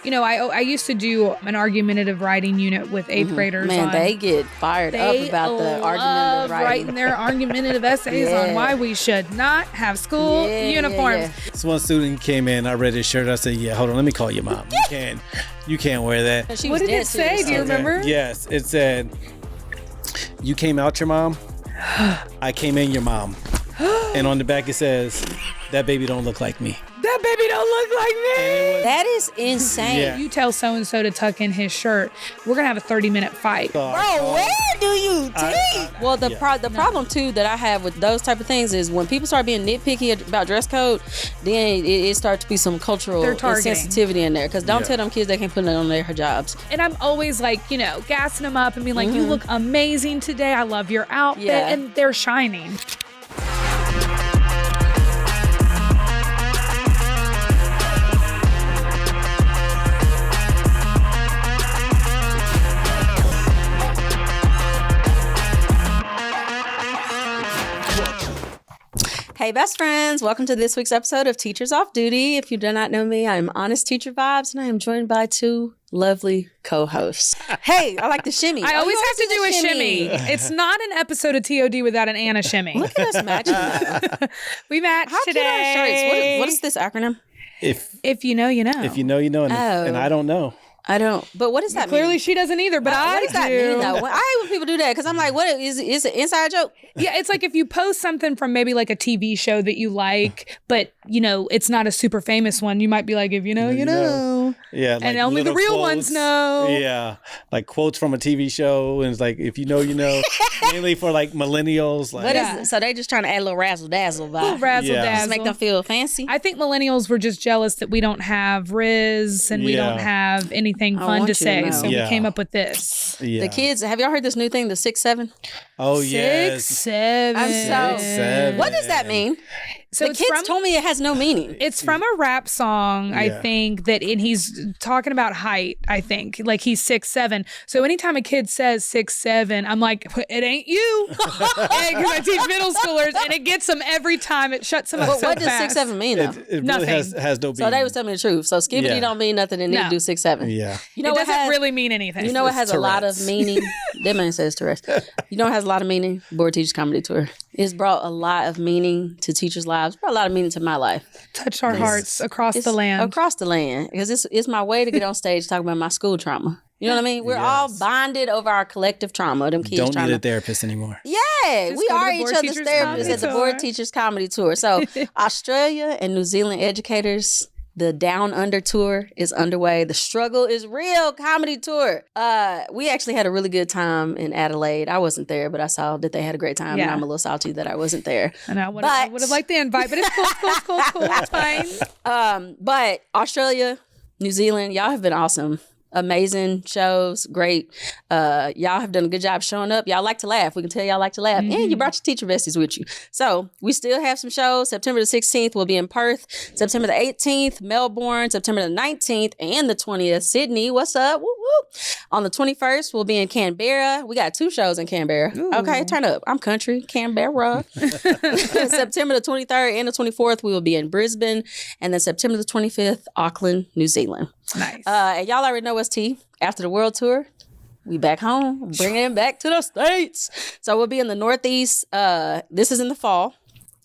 I used to do an argumentative writing unit with 8th graders. Man, they get fired up about the argumentative writing their argumentative essays on why we should not have school uniforms. This one student came in, I read his shirt, I said, hold on, let me call your mom. You can't wear that. What did it say? Do you remember? Yes, it said, you came out your mom, I came in your mom. And on the back it says, that baby don't look like me. That baby don't look like me. That is insane. Yeah. You tell so-and-so to tuck in his shirt, we're going to have a 30-minute fight. Bro, where do you teach? Well, the problem, too, that I have with those type of things is when people start being nitpicky about dress code, then it starts to be some cultural insensitivity in there. Because don't tell them kids they can't put it on their hijabs. And I'm always like, gassing them up and being like, you look amazing today. I love your outfit. Yeah. And they're shining. Hey, best friends. Welcome to this week's episode of Teachers Off Duty. If you do not know me, I'm Honest Teacher Vibes, and I am joined by two lovely co-hosts. Hey, I like the shimmy. I always have to do a shimmy. It's not an episode of TOD without an Anna shimmy. Look at us matching though. We matched today. How cute are our shirts? What is this acronym? If you know, you know. If you know, you know, and I don't know. I don't. But what does that mean? Clearly, she doesn't either. But what does that mean, though? I hate when people do that because I'm like, what is it an inside joke? Yeah, it's like if you post something from maybe like a TV show that you like, but it's not a super famous one. You might be like, if you know, you know. Yeah, like and only the real quotes, ones know. Yeah, like quotes from a TV show, and it's like, if you know, you know. Mainly for like millennials. Like, what is it? So they just trying to add a little razzle dazzle vibe. Razzle dazzle. Just make them feel fancy. I think millennials were just jealous that we don't have Riz and we don't have anything fun to say. So we came up with this. Yeah. The kids, have y'all heard this new thing, the 6-7? Oh, yes. 6-7. I'm so. 6-7. What does that mean? So the kids told me it has no meaning. It's from a rap song, I think, and he's talking about height, I think. Like he's 6'7". So anytime a kid says 6'7", I'm like, it ain't you. Because I teach middle schoolers, and it gets them every time. It shuts them up so what does fast. 6'7" mean, though? It nothing. Really has no meaning. So they was telling me the truth. So skibbity don't mean nothing and need to do 6'7". Yeah. You know, it doesn't really mean anything. You know what has a lot of meaning? That man says Tourette's. You know what has a lot of meaning? Board Teachers Comedy Tour. It's brought a lot of meaning to teachers' lives. Brought a lot of meaning to my life. Touched our hearts across the land. Across the land. Because it's my way to get on stage talking about my school trauma. You know what I mean? We're all bonded over our collective trauma. Them kids don't need a therapist anymore. Yeah, we are each other's therapists at the Board Teachers Comedy Tour. So Australia and New Zealand educators, the Down Under tour is underway. The Struggle is Real comedy tour. We actually had a really good time in Adelaide. I wasn't there, but I saw that they had a great time, and I'm a little salty that I wasn't there. And I would have liked the invite, but it's cool. It's fine. But Australia, New Zealand, y'all have been awesome. Amazing shows, great. Y'all have done a good job showing up. Y'all like to laugh. We can tell y'all like to laugh. And you brought your teacher besties with you. So we still have some shows. September the 16th, we'll be in Perth. September the 18th, Melbourne. September the 19th and the 20th, Sydney. What's up? Woo woo. On the 21st, we'll be in Canberra. We got 2 shows in Canberra. Ooh. Okay, turn up. I'm country. Canberra. September the 23rd and the 24th, we will be in Brisbane. And then September the 25th, Auckland, New Zealand. Nice. And y'all already know what's T. After the world tour, we back home, bringing it back to the States. So we'll be in the Northeast. This is in the fall.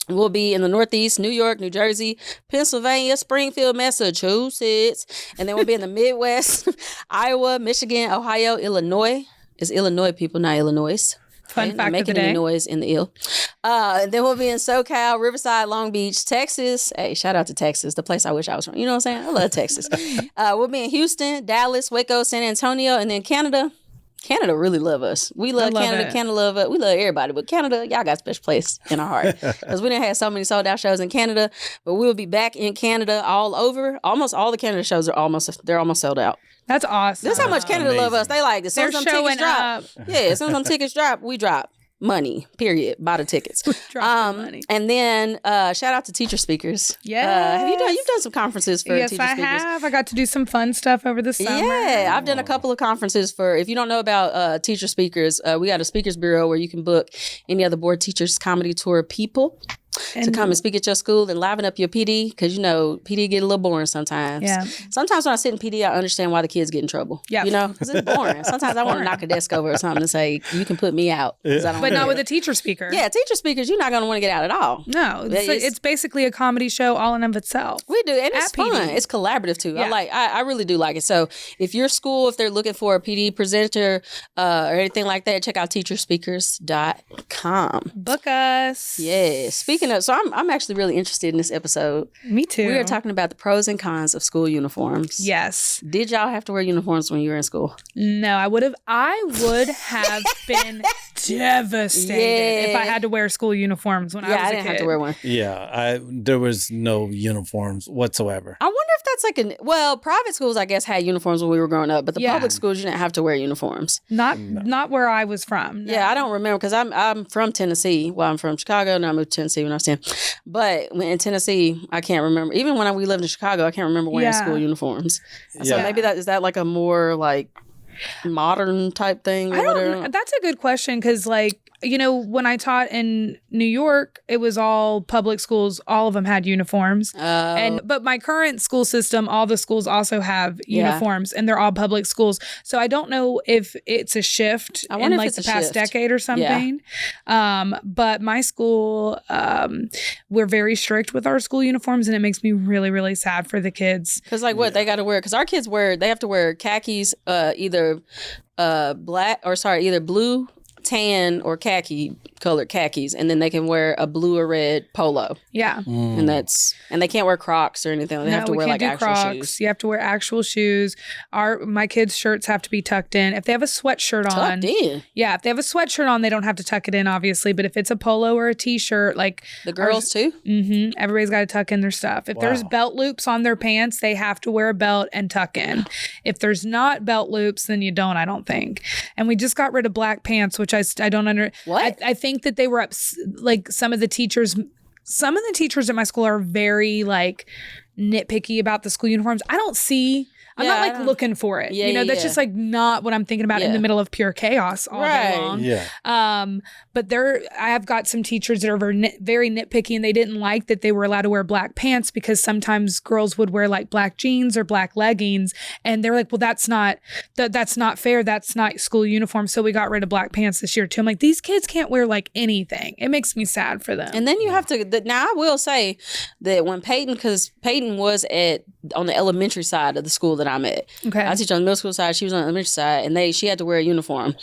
We'll be in the Northeast, New York, New Jersey, Pennsylvania, Springfield, Massachusetts. And then we'll be in the Midwest, Iowa, Michigan, Ohio, Illinois. It's Illinois people, not Illinois. Fun fact making of the day. any noise in the ill. And then we'll be in SoCal, Riverside, Long Beach, Texas. Hey, shout out to Texas, the place I wish I was from. You know what I'm saying? I love Texas. We'll be in Houston, Dallas, Waco, San Antonio, and then Canada. Canada really love us. We love Canada. Canada love us. We love everybody, but Canada, y'all got a special place in our heart because we didn't have so many sold out shows in Canada. But we'll be back in Canada all over. Almost all the Canada shows are almost sold out. That's awesome. That's how much Canada love us. They like as soon as some tickets drop. Yeah, as soon as some tickets drop, we drop. Money, period. Buy the tickets. Money. And then shout out to teacher speakers. Yeah. You've done some conferences for teacher speakers. Yes, I have. I got to do some fun stuff over the summer. Yeah, I've done a couple of conferences for, if you don't know about teacher speakers, we got a speakers bureau where you can book any other Board Teachers Comedy Tour people. to come and speak at your school and liven up your PD, because PD get a little boring sometimes. Yeah. Sometimes when I sit in PD, I understand why the kids get in trouble. Yeah. Because it's boring. Sometimes I want to knock a desk over or something and say, you can put me out. I don't But not with a teacher speaker. Yeah, teacher speakers, you're not going to want to get out at all. No, it's basically a comedy show all in of itself. We do, and it's fun. PD. It's collaborative too. Yeah. I really do like it. So if your school, if they're looking for a PD presenter or anything like that, check out teacherspeakers.com. Book us. Yeah. Speaking of, so I'm actually really interested in this episode. Me too. We are talking about the pros and cons of school uniforms. Yes. Did y'all have to wear uniforms when you were in school? No, I would have been devastated if I had to wear school uniforms when I was a kid. I didn't have to wear one. Yeah, there was no uniforms whatsoever. I wonder if that's like private schools, I guess, had uniforms when we were growing up, but the public schools, you didn't have to wear uniforms. Not where I was from. No. Yeah, I don't remember because I'm from Tennessee. Well, I'm from Chicago, and I moved to Tennessee when I was 10. But in Tennessee, I can't remember. Even when we lived in Chicago, I can't remember wearing school uniforms. So maybe is that like a more like modern type thing or whatever? That's a good question because when I taught in New York, it was all public schools. All of them had uniforms. But my current school system, all the schools also have uniforms, and they're all public schools. So I don't know if it's a shift in the past decade or something. Yeah. But my school, we're very strict with our school uniforms, and it makes me really, really sad for the kids. Because what they got to wear? Because our kids they have to wear khakis, either blue, tan, or khaki colored khakis, and then they can wear a blue or red polo. Yeah. And they can't wear Crocs or anything. They have to wear actual Crocs. shoes. You have to wear actual shoes. My kids' shirts have to be tucked in. If they have a sweatshirt on. Tucked in? Yeah, if they have a sweatshirt on, they don't have to tuck it in, obviously. But if it's a polo or a t-shirt, like the girls too? Mm-hmm. Everybody's got to tuck in their stuff. If there's belt loops on their pants, they have to wear a belt and tuck in. If there's not belt loops, then you don't, I don't think. And we just got rid of black pants, which I don't under. What? I think that they were some of the teachers at my school are very nitpicky about the school uniforms. I'm not looking for it. That's just not what I'm thinking about in the middle of pure chaos all day long. Yeah. But I have got some teachers that are very nitpicky, and they didn't like that they were allowed to wear black pants because sometimes girls would wear black jeans or black leggings, and they're like, well, that's not fair. That's not school uniform. So we got rid of black pants this year too. I'm like, these kids can't wear anything. It makes me sad for them. And then you have to. Now I will say that when because Peyton was on the elementary side of the school that I'm at. Okay. I teach on the middle school side. She was on the elementary side, and she had to wear a uniform.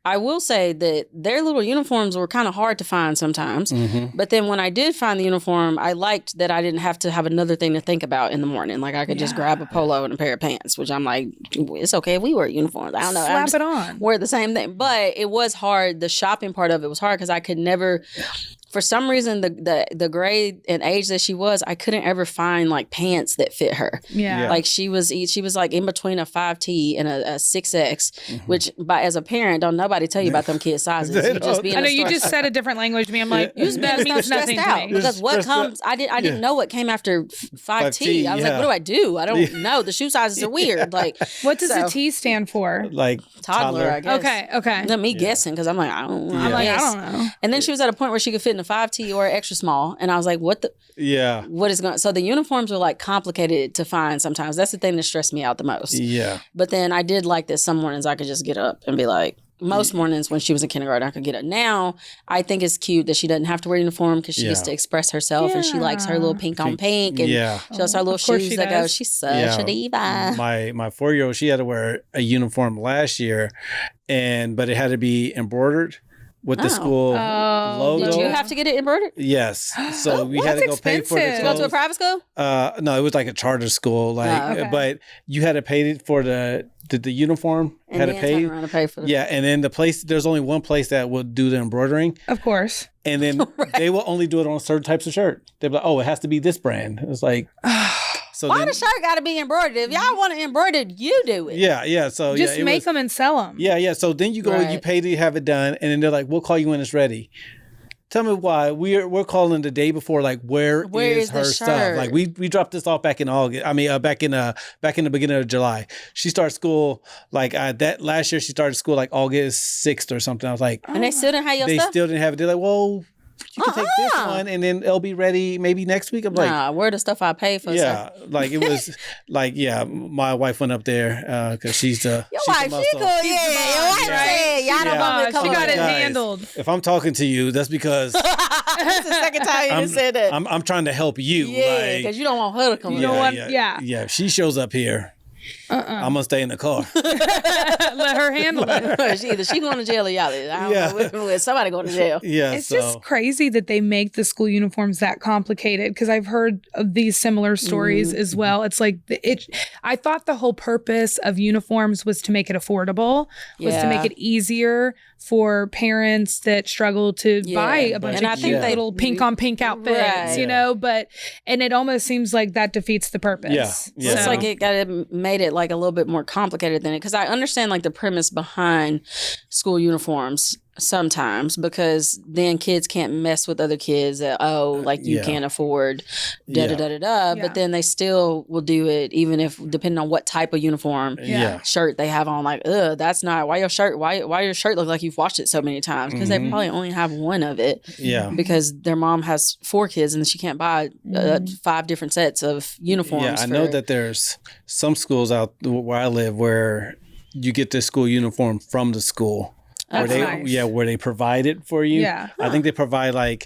I will say that their little uniforms were kind of hard to find sometimes. Mm-hmm. But then when I did find the uniform, I liked that I didn't have to have another thing to think about in the morning. I could just grab a polo and a pair of pants, which I'm like, it's okay if we wear uniforms. I don't know. Slap it on. Wear the same thing. But it was hard. The shopping part of it was hard because I could never... For some reason, the grade and age that she was, I couldn't ever find pants that fit her. Yeah. She was in between a 5T and a 6X, which as a parent, don't nobody tell you about them kids' sizes. You just be in I know the you store. just said a different language to me. I'm like, that means nothing to me. Because what comes, I didn't know what came after 5T. I was like, what do I do? I don't know. The shoe sizes are weird. What does the T stand for? Toddler, I guess. Okay. Not me guessing because I'm like, I don't know. I don't know. And then she was at a point where she could fit in a 5T or extra small, and I was like, what is going? So the uniforms were complicated to find sometimes. That's the thing that stressed me out the most. Yeah. But then I did like that some mornings I could just get up and be like, most mornings when she was in kindergarten, I could get up. Now, I think it's cute that she doesn't have to wear a uniform because she gets to express herself and she likes her little pink on pink and she has her little shoes that go, she's such a diva. My 4-year-old, she had to wear a uniform last year, but it had to be embroidered with the school logo. Did you have to get it embroidered? Yes. So we had to go pay for the clothes. Did you go to a private school? No, it was a charter school. But you had to pay for the uniform. And had to pay. Around to pay for and then there's only one place that will do the embroidering. Of course. And then they will only do it on certain types of shirt. They'll be like, oh, it has to be this brand. It's like... So why the shirt got to be embroidered? If y'all want it embroidered, you do it. Yeah. So just make them and sell them. Yeah. So then you go, you pay to have it done, and then they're like, "We'll call you when it's ready." Tell me why we're calling the day before. Where is her stuff? We dropped this off back in August. I mean, back in the beginning of July. She started school that last year. She started school August 6th or something. I was like, and they still didn't have your stuff. They still didn't have it. They're like, well. you can take this one and then it'll be ready maybe next week. I'm like, nah, where the stuff I pay for? Yeah, like it was like, my wife went up there because she's the Your wife, she cool. Yeah, your wife said, y'all don't want me to come. She got it guys, handled. If I'm talking to you, that's because that's the second time you said that. I'm trying to help you. Yeah, because you don't want her to come. You don't want, Yeah, if she shows up here, I'm gonna stay in the car. Let her handle it. Either she going to jail or y'all. I don't know, somebody going to jail. Yeah, it's just crazy that they make the school uniforms that complicated, because I've heard of these similar stories as well. It's like I thought the whole purpose of uniforms was to make it affordable, was to make it easier for parents that struggle to buy a bunch of cute little pink on pink outfits, you know, and it almost seems like that defeats the purpose. Yeah. It's like it made it like a little bit more complicated than it, because I understand like the premise behind school uniforms sometimes, because then kids can't mess with other kids that, like you can't afford but then they still will do it even if, depending on what type of uniform shirt they have on, like, that's not why your shirt look like you've washed it so many times, because they probably only have one of it because their mom has 4 kids and she can't buy 5 different sets of uniforms. I know that there's some schools out where I live where you get the school uniform from the school. Where they provide it for you. Yeah. I think they provide I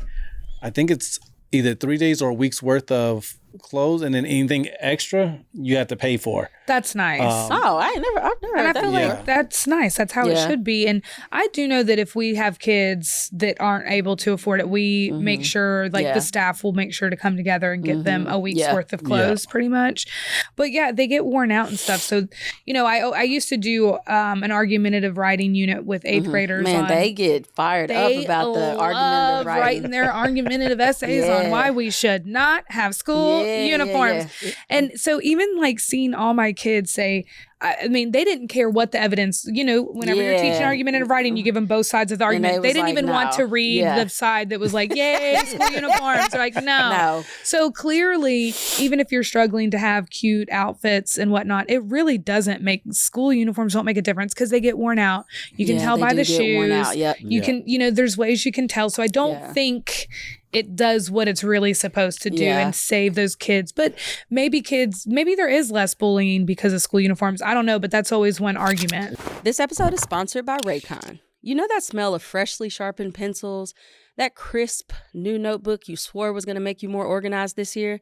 think it's either 3 days or a week's worth of clothes, and then anything extra you have to pay for. That's nice. I've never and I feel like that's nice. That's how it should be. And I do know that if we have kids that aren't able to afford it, we make sure, the staff will make sure to come together and get them a week's worth of clothes, pretty much. But they get worn out and stuff. So, I used to do an argumentative writing unit with 8th graders. Man, they get fired up about the argumentative writing their argumentative essays on why we should not have school uniforms. And so even seeing all my kids say, I mean, they didn't care what the evidence, whenever you're teaching argumentative writing, you give them both sides of the argument. They didn't even want to read the side that was like, yay, school uniforms. They're like, no. So clearly, even if you're struggling to have cute outfits and whatnot, it really doesn't school uniforms don't make a difference, because they get worn out. You can tell by the shoes. You can, there's ways you can tell. So I don't think it does what it's really supposed to do and save those kids. But maybe there is less bullying because of school uniforms. I don't know, but that's always one argument. This episode is sponsored by RayCon. You know that smell of freshly sharpened pencils? That crisp new notebook you swore was going to make you more organized this year?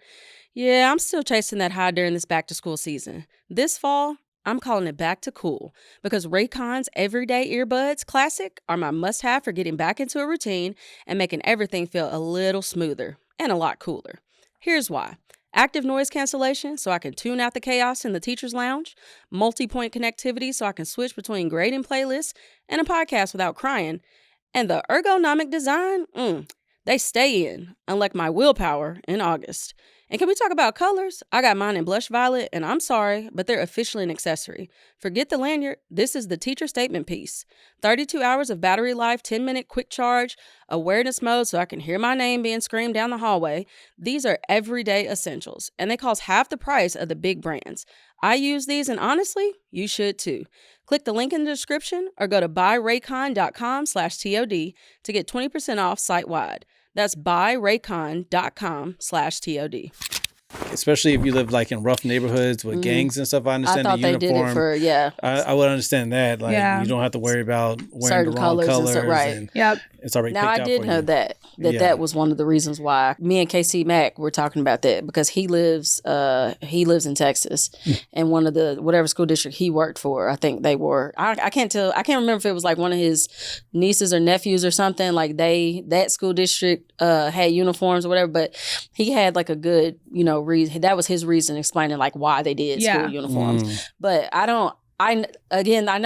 Yeah, I'm still chasing that high during this back to school season. This fall, I'm calling it back to cool, because RayCon's Everyday Earbuds Classic are my must-have for getting back into a routine and making everything feel a little smoother and a lot cooler. Here's why. Active noise cancellation, so I can tune out the chaos in the teacher's lounge. Multi-point connectivity, so I can switch between grading playlists and a podcast without crying. And the ergonomic design, they stay in, unlike my willpower in August. And can we talk about colors? I got mine in blush violet, and I'm sorry, but they're officially an accessory. Forget the lanyard. This is the teacher statement piece. 32 hours of battery life, 10-minute quick charge, awareness mode so I can hear my name being screamed down the hallway. These are everyday essentials, and they cost half the price of the big brands. I use these, and honestly, you should too. Click the link in the description or go to buyraycon.com/TOD to get 20% off site-wide. That's buyraycon.com/TOD. Especially if you live in rough neighborhoods with gangs and stuff. I understand the uniform. They did it for, I would understand that. You don't have to worry about wearing certain the wrong colors. And right. Yep. It's already now, picked out for you. Now, I did know that was one of the reasons why me and KC Mack were talking about that, because he lives in Texas, and one of the whatever school district he worked for, I think they were, I can't remember if it was one of his nieces or nephews or something, that school district had uniforms or whatever, but he had a good, reason. That was his reason explaining why they did school uniforms. But I know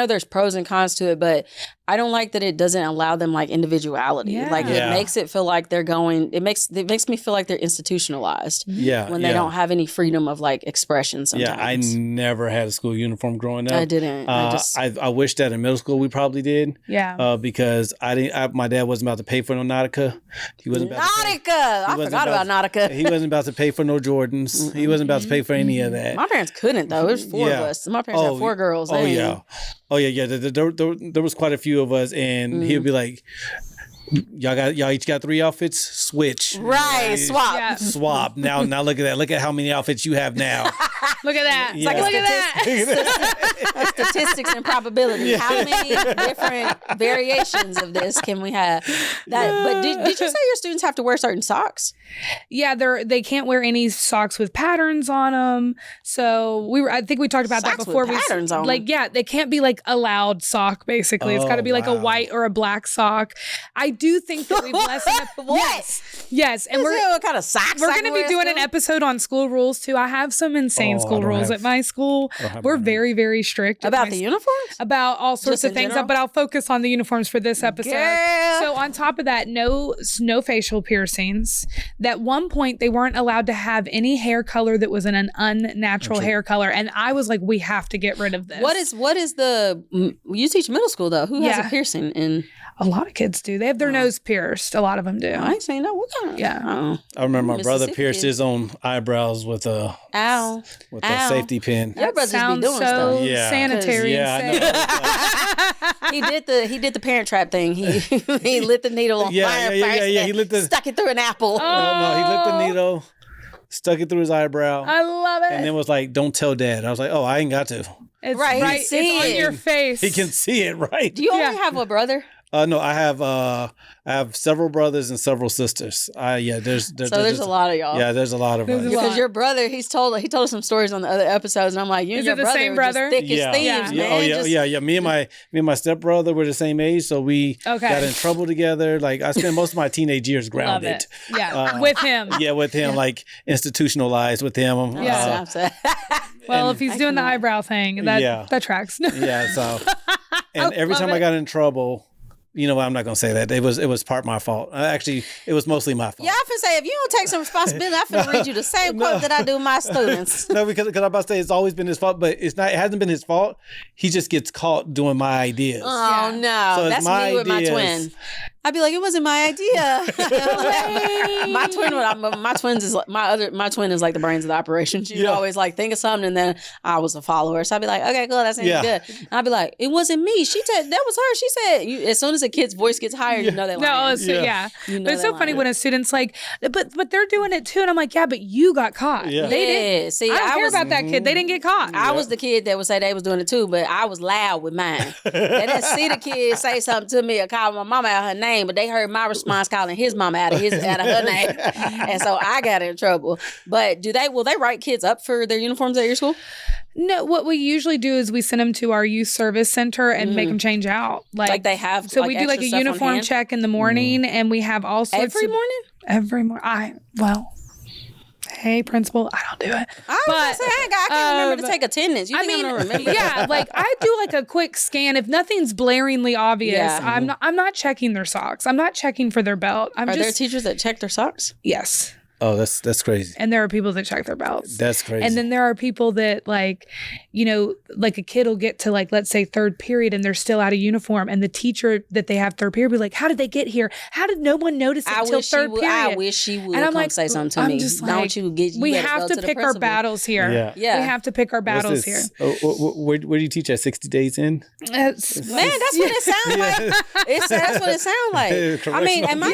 there's pros and cons to it, but I don't like that it doesn't allow them individuality. It makes it feel like they're going. It makes me feel like they're institutionalized. Yeah, when they don't have any freedom of expression. Sometimes. Yeah, I never had a school uniform growing up. I didn't. I wish that in middle school we probably did. Yeah. Because my dad wasn't about to pay for no Nautica. He wasn't about I forgot about Nautica. He wasn't about to pay for no Jordans. He wasn't about to pay for any of that. My parents couldn't though. It was 4 of us. My parents had 4 girls. Oh yeah. There was quite a few of us, and he would be like, y'all each got 3 outfits. Switch. Right. Swap. Yeah. Swap. Now look at that. Look at how many outfits you have now. Look at that. Yeah. Look at that. Statistics and probability. How many different variations of this can we have? But did you say your students have to wear certain socks? Yeah, they can't wear any socks with patterns on them. So I think we talked about Socks that before. with patterns on 'em? Like, yeah, they can't be like a loud sock. Basically, it's got to be like a wow. white or a black sock. I do think that we've lessened up. What? Yes, and What kind of socks? we're going to be doing an episode on school rules too. I have some insane school rules at my school. We're very, very strict about the uniforms. About all sorts Just of in things, general? but I'll focus on the uniforms for this episode. Girl. So on top of that, no facial piercings. At one point, they weren't allowed to have any hair color that was an unnatural hair color, and I was like, we have to get rid of this. What is the? You teach middle school though. Who has a piercing in? A lot of kids do. They have their nose pierced. A lot of them do. I ain't seen that. What kind of? Yeah. I remember my brother Mississippi pierced kid. his own eyebrows with a Ow. safety pin. Your brothers be Sounds doing so stuff. Yeah. sanitary. Yeah, and I safe. know. He did the Parent Trap thing. He lit the needle on fire first. He lit the stuck it through an apple. no, he lit the needle, stuck it through his eyebrow, I love it. and then was like, "Don't tell Dad." I was like, "Oh, I ain't got to." It's Right, right. he It's see on it. your face. He can see it, right? Do you only Yeah. have a brother? No, I have several brothers and several sisters. There's There's a lot of y'all. Yeah, there's a lot of There's us. a lot. Because your brother, he told us some stories on the other episodes, and I'm like, you and Is your it the brother same were brother? just thick Yeah. as thieves, Yeah. man. Yeah, oh yeah, Just- yeah. Me and my stepbrother were the same age, so we Okay. got in trouble together. Like I spent most of my teenage years Love grounded. it. Yeah. With him. Yeah, with him, like institutionalized with him. Yeah. I'm sad. Well, if he's doing the eyebrow thing, that Yeah. that tracks. Yeah, so and every love time I it. got in trouble, you know what, I'm not gonna say that. It was part my fault. Actually, it was mostly my fault. Yeah, I finna say, if you don't take some responsibility, I finna read you the same quote that I do my students. No, because I'm about to say it's always been his fault, but it hasn't been his fault. He just gets caught doing my ideas. Oh, Yeah. no. So it's That's my me with my ideas. twin. I'd be like, it wasn't my idea. my twin is like the brains of the operation. She'd Yeah. always like think of something, and then I was a follower. So I'd be like, okay, cool, that sounds Yeah. good. And I'd be like, it wasn't me. She said that was her. She said, as soon as a kid's voice gets higher, you know they're No, lying. it's, Yeah. yeah. You know But it's so they're funny lying. when a student's like, but they're doing it too. And I'm like, yeah, but you got caught. Yeah. They Yeah, didn't. see, I don't care was- about that kid. They didn't get caught. I was the kid that would say they was doing it too, but I was loud with mine. They didn't see the kid say something to me or call my mama out her name, but they heard my response calling his mama out of her name, and so I got in trouble. But will they write kids up for their uniforms at your school? No, what we usually do is we send them to our youth service center and make them change out. Like they have. So we do like extra a stuff on uniform hand? check in the morning, and we have all sorts every of morning. every morning. Hey, principal, I don't do it. I was gonna say, I can't remember to take attendance. You I think mean, I'm gonna remember? yeah, like I do like a quick scan. If nothing's blaringly obvious, Yeah. I'm not checking their socks. I'm not checking for their belt. Are there teachers that check their socks? Yes. Oh, that's crazy. And there are people that check their belts. That's crazy. And then there are people that like, like a kid will get to like, let's say 3rd period and they're still out of uniform. And the teacher that they have 3rd period be like, how did they get here? How did no one notice it until 3rd period? I wish she would And I'm come like, say something to I'm me. just Don't like, you get? You we better have go to the pick our principal. battles here. Yeah. Yeah. We have to pick our battles What's here. this? Where do you teach at 60 Days In? Man, that's what it sounds like. That's what it sounds like. I mean, and my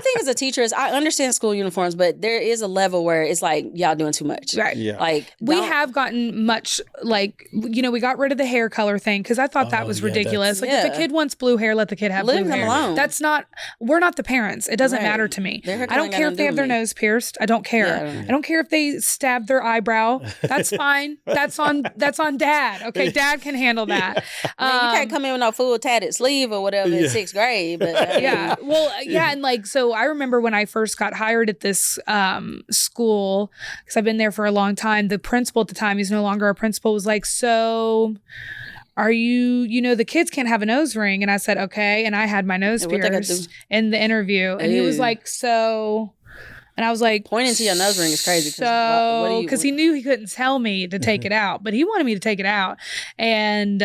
thing as a teacher is I understand school uniforms, but there is a level where it's like y'all doing too much. Right. Yeah. Like We don't- have gotten much like, we got rid of the hair color thing because I thought that was yeah, ridiculous. Like if yeah. the kid wants blue hair, let the kid have Leave blue them hair. alone. That's not, we're not the parents. It doesn't Right. matter to me. Their hair I don't ain't care got if they have their nothing to do with me. nose pierced. I don't care. Yeah. I don't care if they stab their eyebrow. That's fine. That's on dad. Okay. Dad can handle that. Man, you can't come in with no full tatted sleeve or whatever in 6th grade. But Yeah. Well, yeah. And like, so I remember when I first got hired at this school, because I've been there for a long time, the principal at the time, he's no longer a principal, was like, so are you, the kids can't have a nose ring. And I said, okay. And I had my nose And what they gotta pierced in the interview. And he was Ew. like, so... And I was like, Pointing to your nose ring is crazy. So, because he knew he couldn't tell me to take it out, but he wanted me to take it out. And,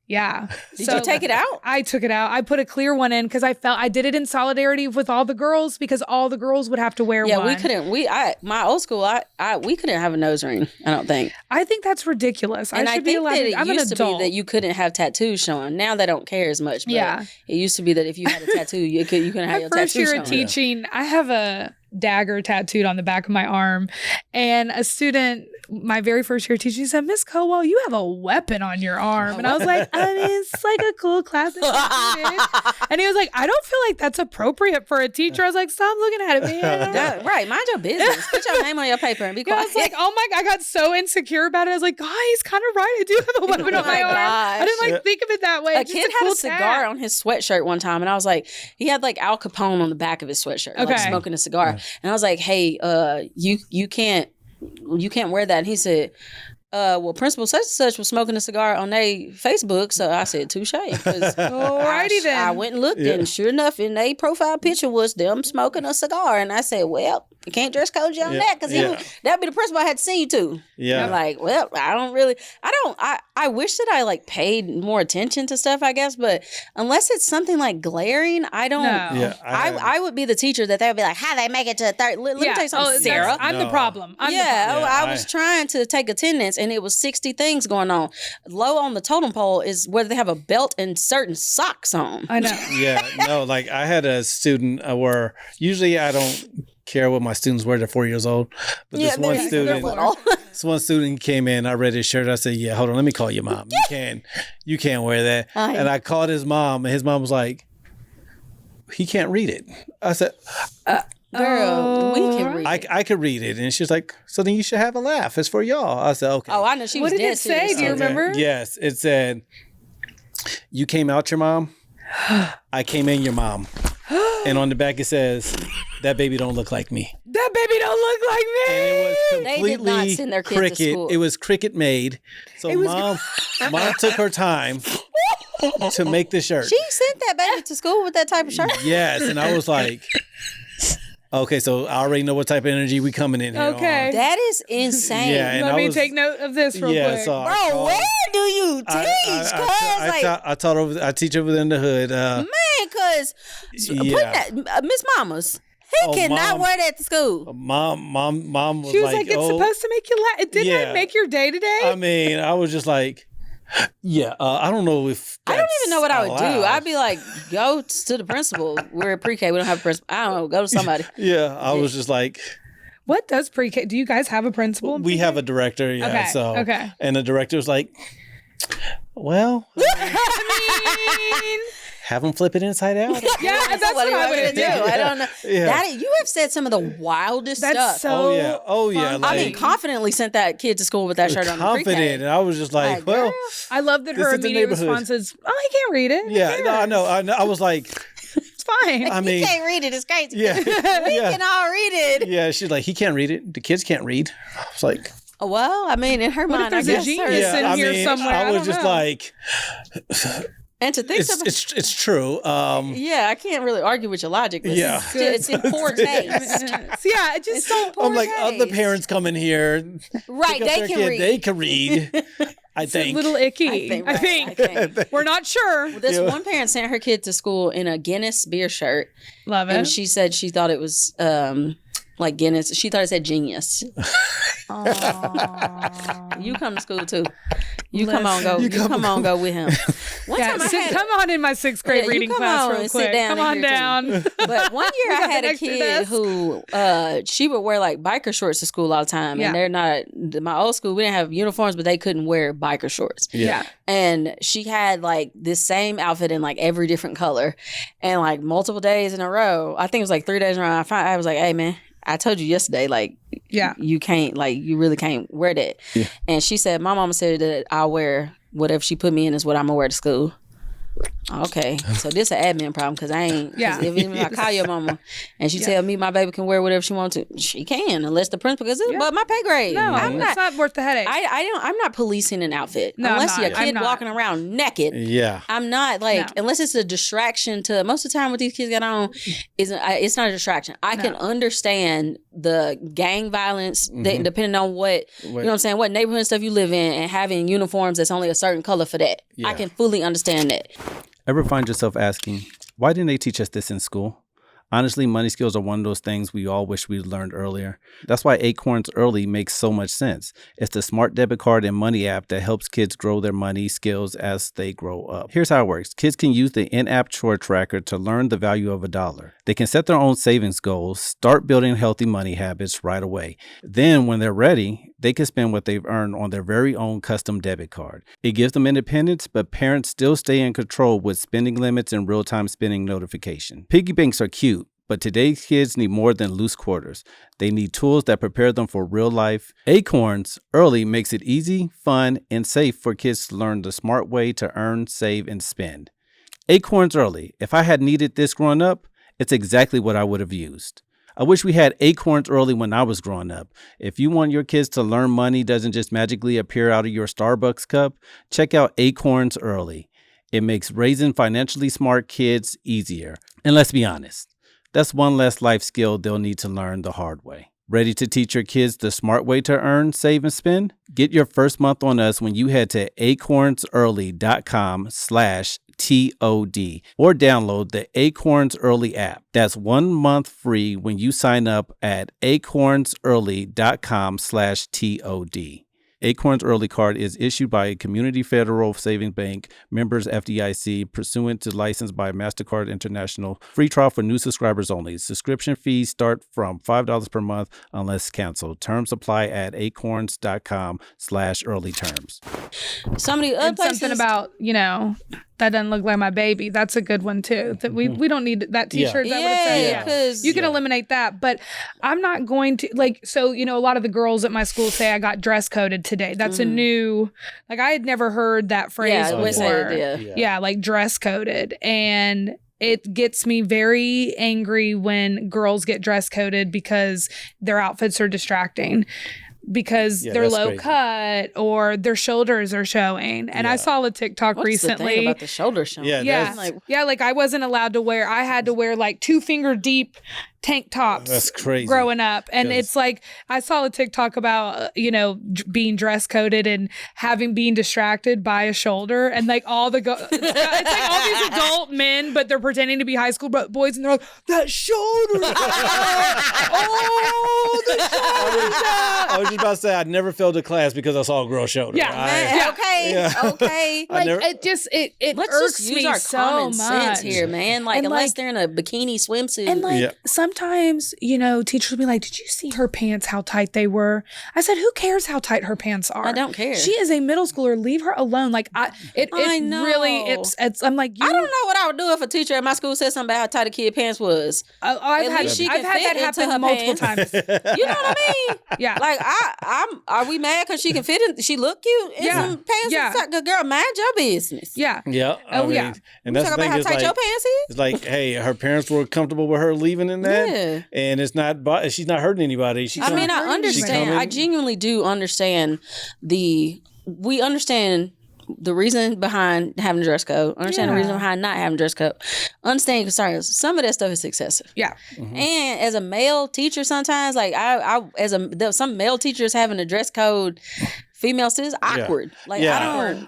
Yeah. Did you take it out? I took it out. I put a clear one in because I felt I did it in solidarity with all the girls because all the girls would have to wear one. Yeah, we couldn't. My old school, we couldn't have a nose ring. I don't think. I think that's ridiculous. And I should be allowed that to. I'm it an used to adult. be that you couldn't have tattoos showing. Now they don't care as much. But Yeah. It used to be that if you had a tattoo, you couldn't have your tattoo First year showing. of teaching, I have a dagger tattooed on the back of my arm, and a student, my very first year of teaching, said, "Miss Cowell, you have a weapon on your arm," and I was like, "I mean, it's like a cool classic." And he was like, "I don't feel like that's appropriate for a teacher." I was like, "Stop looking at it, man." Right, mind your business. Put your name on your paper and be quiet. I was like, "Oh my God!" I got so insecure about it. I was like, "God, he's kind of right. I do have a weapon on my arm." I didn't think of it that way. A kid had a cigar on his sweatshirt one time, and I was like, he had like Al Capone on the back of his sweatshirt, like smoking a cigar. And I was like, "Hey, you can't wear that." And he said, well, Principal such and such was smoking a cigar on their Facebook. So I said, touche. Alrighty then. I went and looked, and sure enough, in their profile picture was them smoking a cigar. And I said, well, you can't dress code you on that because that'd be the principal I had to see you to. Yeah. And I'm like, well, I wish that I like paid more attention to stuff, I guess. But unless it's something like glaring, I don't. No. Yeah, I would be the teacher that they would be like, how they make it to a third. Let me tell you something, Sarah. I'm the problem. I was trying to take attendance, and it was 60 things going on. Low on the totem pole is whether they have a belt and certain socks on. I know. Yeah, no, like I had a student where usually I don't care what my students wear. They're 4 years old, but this one student came in. I read his shirt. I said, "Yeah, hold on, let me call your mom. You can't wear that." And I called his mom, and his mom was like, "He can't read it." I said, "Girl, we can read it." I could read it. And she's like, "So then you should have a laugh. It's for y'all." I said, "Okay." Oh, I know. She was dead. What did it say? Do you remember? Yes. It said, "You came out your mom. I came in your mom." And on the back it says, "That baby don't look like me." That baby don't look like me. And it was completely they did not send their kids to school. It was Cricut made. So mom took her time to make the shirt. She sent that baby to school with that type of shirt? Yes. And I was like, okay, so I already know what type of energy we coming in here on. That is insane. Yeah, Let me take note of this real quick. So bro, where do you teach? I teach over there in the hood. Man, because Miss Mamas, he cannot wear that to school. Mom was she was like, it's supposed to make you laugh. It didn't make your day today. I mean, I was just like, I don't know if I don't even know what I would do. I'd be like, go to the principal. We're at pre-K. We don't have a principal. I don't know. Go to somebody. I was just like, what does pre-K? Do you guys have a principal? We have a director. Yeah. Okay. And the director was like, well, I mean, have them flip it inside out. Yeah, that's what I would do. I don't know. Yeah. You have said some of the wildest stuff. Oh yeah. Like, I mean, confidently sent that kid to school with that shirt on. Confident, and I was just like, well, I love that her immediate response is, "Oh, he can't read it." Yeah, no, I know. I was like, it's fine. I mean, he can't read it. It's crazy. Yeah, we can all read it. Yeah, she's like, he can't read it. The kids can't read. I was like, well, I mean, in her mind, there's a genius in here somewhere. I was just like. And to think it's true. I can't really argue with your logic. But it's in poor taste. Just so poor I'm like, taste. other parents come in here, right? They can read. They can read. I think it's a little icky. I think. We're not sure. Well, this one parent sent her kid to school in a Guinness beer shirt. Love it. And she said she thought it was like Guinness. She thought it said genius. You come to school too. You come on, go with him. Come on in my 6th grade reading class real quick. Come on down. But one year I had a kid who she would wear like biker shorts to school all the time, and they're not. My old school, we didn't have uniforms, but they couldn't wear biker shorts. Yeah. And she had like this same outfit in like every different color, and like multiple days in a row. I think it was like 3 days in a row. I was like, hey man, I told you yesterday, like, you can't, like, you really can't wear that. Yeah. And she said, my mama said that I'll wear whatever she put me in is what I'm going to wear to school. Okay, so this an admin problem because I ain't. Yeah. If I call your mama and she tell me my baby can wear whatever she wants to, she can unless the principal because it's above my pay grade. No, it's not worth the headache. I'm not policing an outfit unless you're a kid walking around naked. Yeah, I'm not unless it's a distraction to. Most of the time, what these kids got on it's not a distraction. I can understand the gang violence that, depending on what you know what I'm saying, what neighborhood and stuff you live in, and having uniforms that's only a certain color for that. I can fully understand that. Ever find yourself asking, why didn't they teach us this in school? Honestly, money skills are one of those things we all wish we'd learned earlier. That's why Acorns Early makes so much sense. It's the smart debit card and money app that helps kids grow their money skills as they grow up. Here's how it works. Kids can use the in-app chore tracker to learn the value of $1. They can set their own savings goals, start building healthy money habits right away. Then, when they're ready, they can spend what they've earned on their very own custom debit card. It gives them independence, but parents still stay in control with spending limits and real-time spending notification. Piggy banks are cute, but today's kids need more than loose quarters. They need tools that prepare them for real life. Acorns Early makes it easy, fun, and safe for kids to learn the smart way to earn, save, and spend. Acorns Early. If I had needed this growing up, it's exactly what I would have used. I wish we had Acorns Early when I was growing up. If you want your kids to learn money doesn't just magically appear out of your Starbucks cup, check out Acorns Early. It makes raising financially smart kids easier. And let's be honest, that's one less life skill they'll need to learn the hard way. Ready to teach your kids the smart way to earn, save, and spend? Get your first month on us when you head to acornsearly.com/TOD or download the Acorns Early app. That's 1 month free when you sign up at acornsearly.com/TOD. Acorns Early Card is issued by Community Federal Savings Bank, members FDIC, pursuant to license by MasterCard International. Free trial for new subscribers only. Subscription fees start from $5 per month unless canceled. Terms apply at acorns.com/early terms. Some of the other places. Something about, that doesn't look like my baby. That's a good one too. That we don't need that t-shirt. Is that what it says? You can eliminate that, but I'm not going to a lot of the girls at my school say I got dress coded today. That's a new, I had never heard that phrase before. Like dress coded. And it gets me very angry when girls get dress coded because their outfits are distracting. Because they're low cut or their shoulders are showing. And I saw a TikTok recently. The thing about the shoulder showing? I wasn't allowed to wear, I had to wear 2-finger deep tank tops. That's crazy. Growing up. And it's I saw a TikTok about, being dress coded and being distracted by a shoulder. And all the, it's all these adult men, but they're pretending to be high school boys. And they're like, that shoulder. The shoulder's out. I was just about to say, I'd never failed a class because I saw a girl shoulder. Okay. It let's irks just use me our so common much. sense here, man. Unless they're in a bikini swimsuit. And sometimes, teachers will be like, did you see her pants, how tight they were? I said, who cares how tight her pants are? I don't care. She is a middle schooler. Leave her alone. It really, I'm like, I don't know what I would do if a teacher at my school said something about how tight a kid's pants was. I've had that happen multiple times. You know what I mean? Yeah. Are we mad because she can fit in? She look cute in some pants. Yeah. Good girl, mind your business. Yeah. Yeah. I mean, and that's the thing. How tight your pants is? It's hey, her parents were comfortable with her leaving in that, and it's not. She's not hurting anybody. I understand. I genuinely do understand we understand the reason behind having a dress code. Understand the reason behind not having a dress code. Understand concerns. Some of that stuff is excessive. Yeah. Mm-hmm. And as a male teacher, sometimes some male teachers having a dress code. Female students awkward. I don't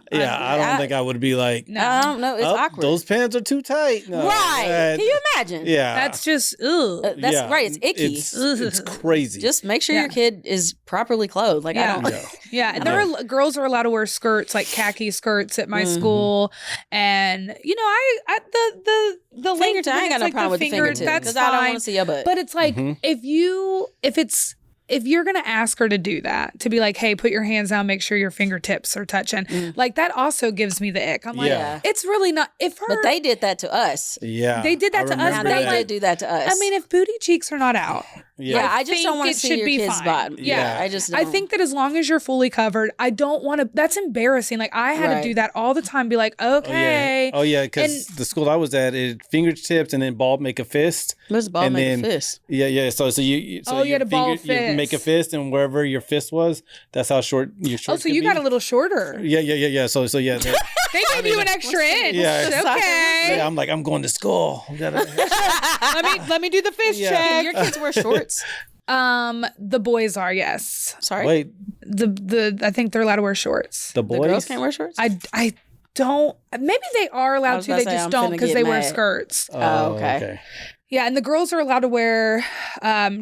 think I would be like. No, I don't know. It's awkward. Those pants are too tight. No, right? Can you imagine? Yeah, that's just that's right. It's icky. It's crazy. Just make sure your kid is properly clothed. There are girls are allowed to wear skirts, khaki skirts at my school, and the length. I ain't got no problem with the fingertip because I don't want to see your butt. But it's if you're going to ask her to do that, to be like, hey, put your hands down, make sure your fingertips are touching, that also gives me the ick. I'm it's really not. But they did that to us. Yeah. They did that to us. They did do that to us. I mean, if booty cheeks are not out, Yeah, I just don't want to see your kid's bottom. Yeah. I just don't. I think that as long as you're fully covered, I don't want to. That's embarrassing. Like I had to do that all the time. Be like, okay. Oh yeah, because the school I was at, it fingertips and then ball make a fist. What's ball and make then, a fist? Yeah. So you had a ball fist. You make a fist, and wherever your fist was, that's how short your short. Oh, so you got a little shorter. Yeah. So yeah. They gave you an extra inch. Yeah. Okay. Yeah, I'm like, I'm going to school. let me do the fist check. Can your kids wear shorts? The boys are, yes. Sorry. Wait. I think they're allowed to wear shorts. The boys? The girls can't wear shorts? I don't. Maybe they are allowed to. They just don't because they wear skirts. Oh, okay. Yeah, and the girls are allowed to wear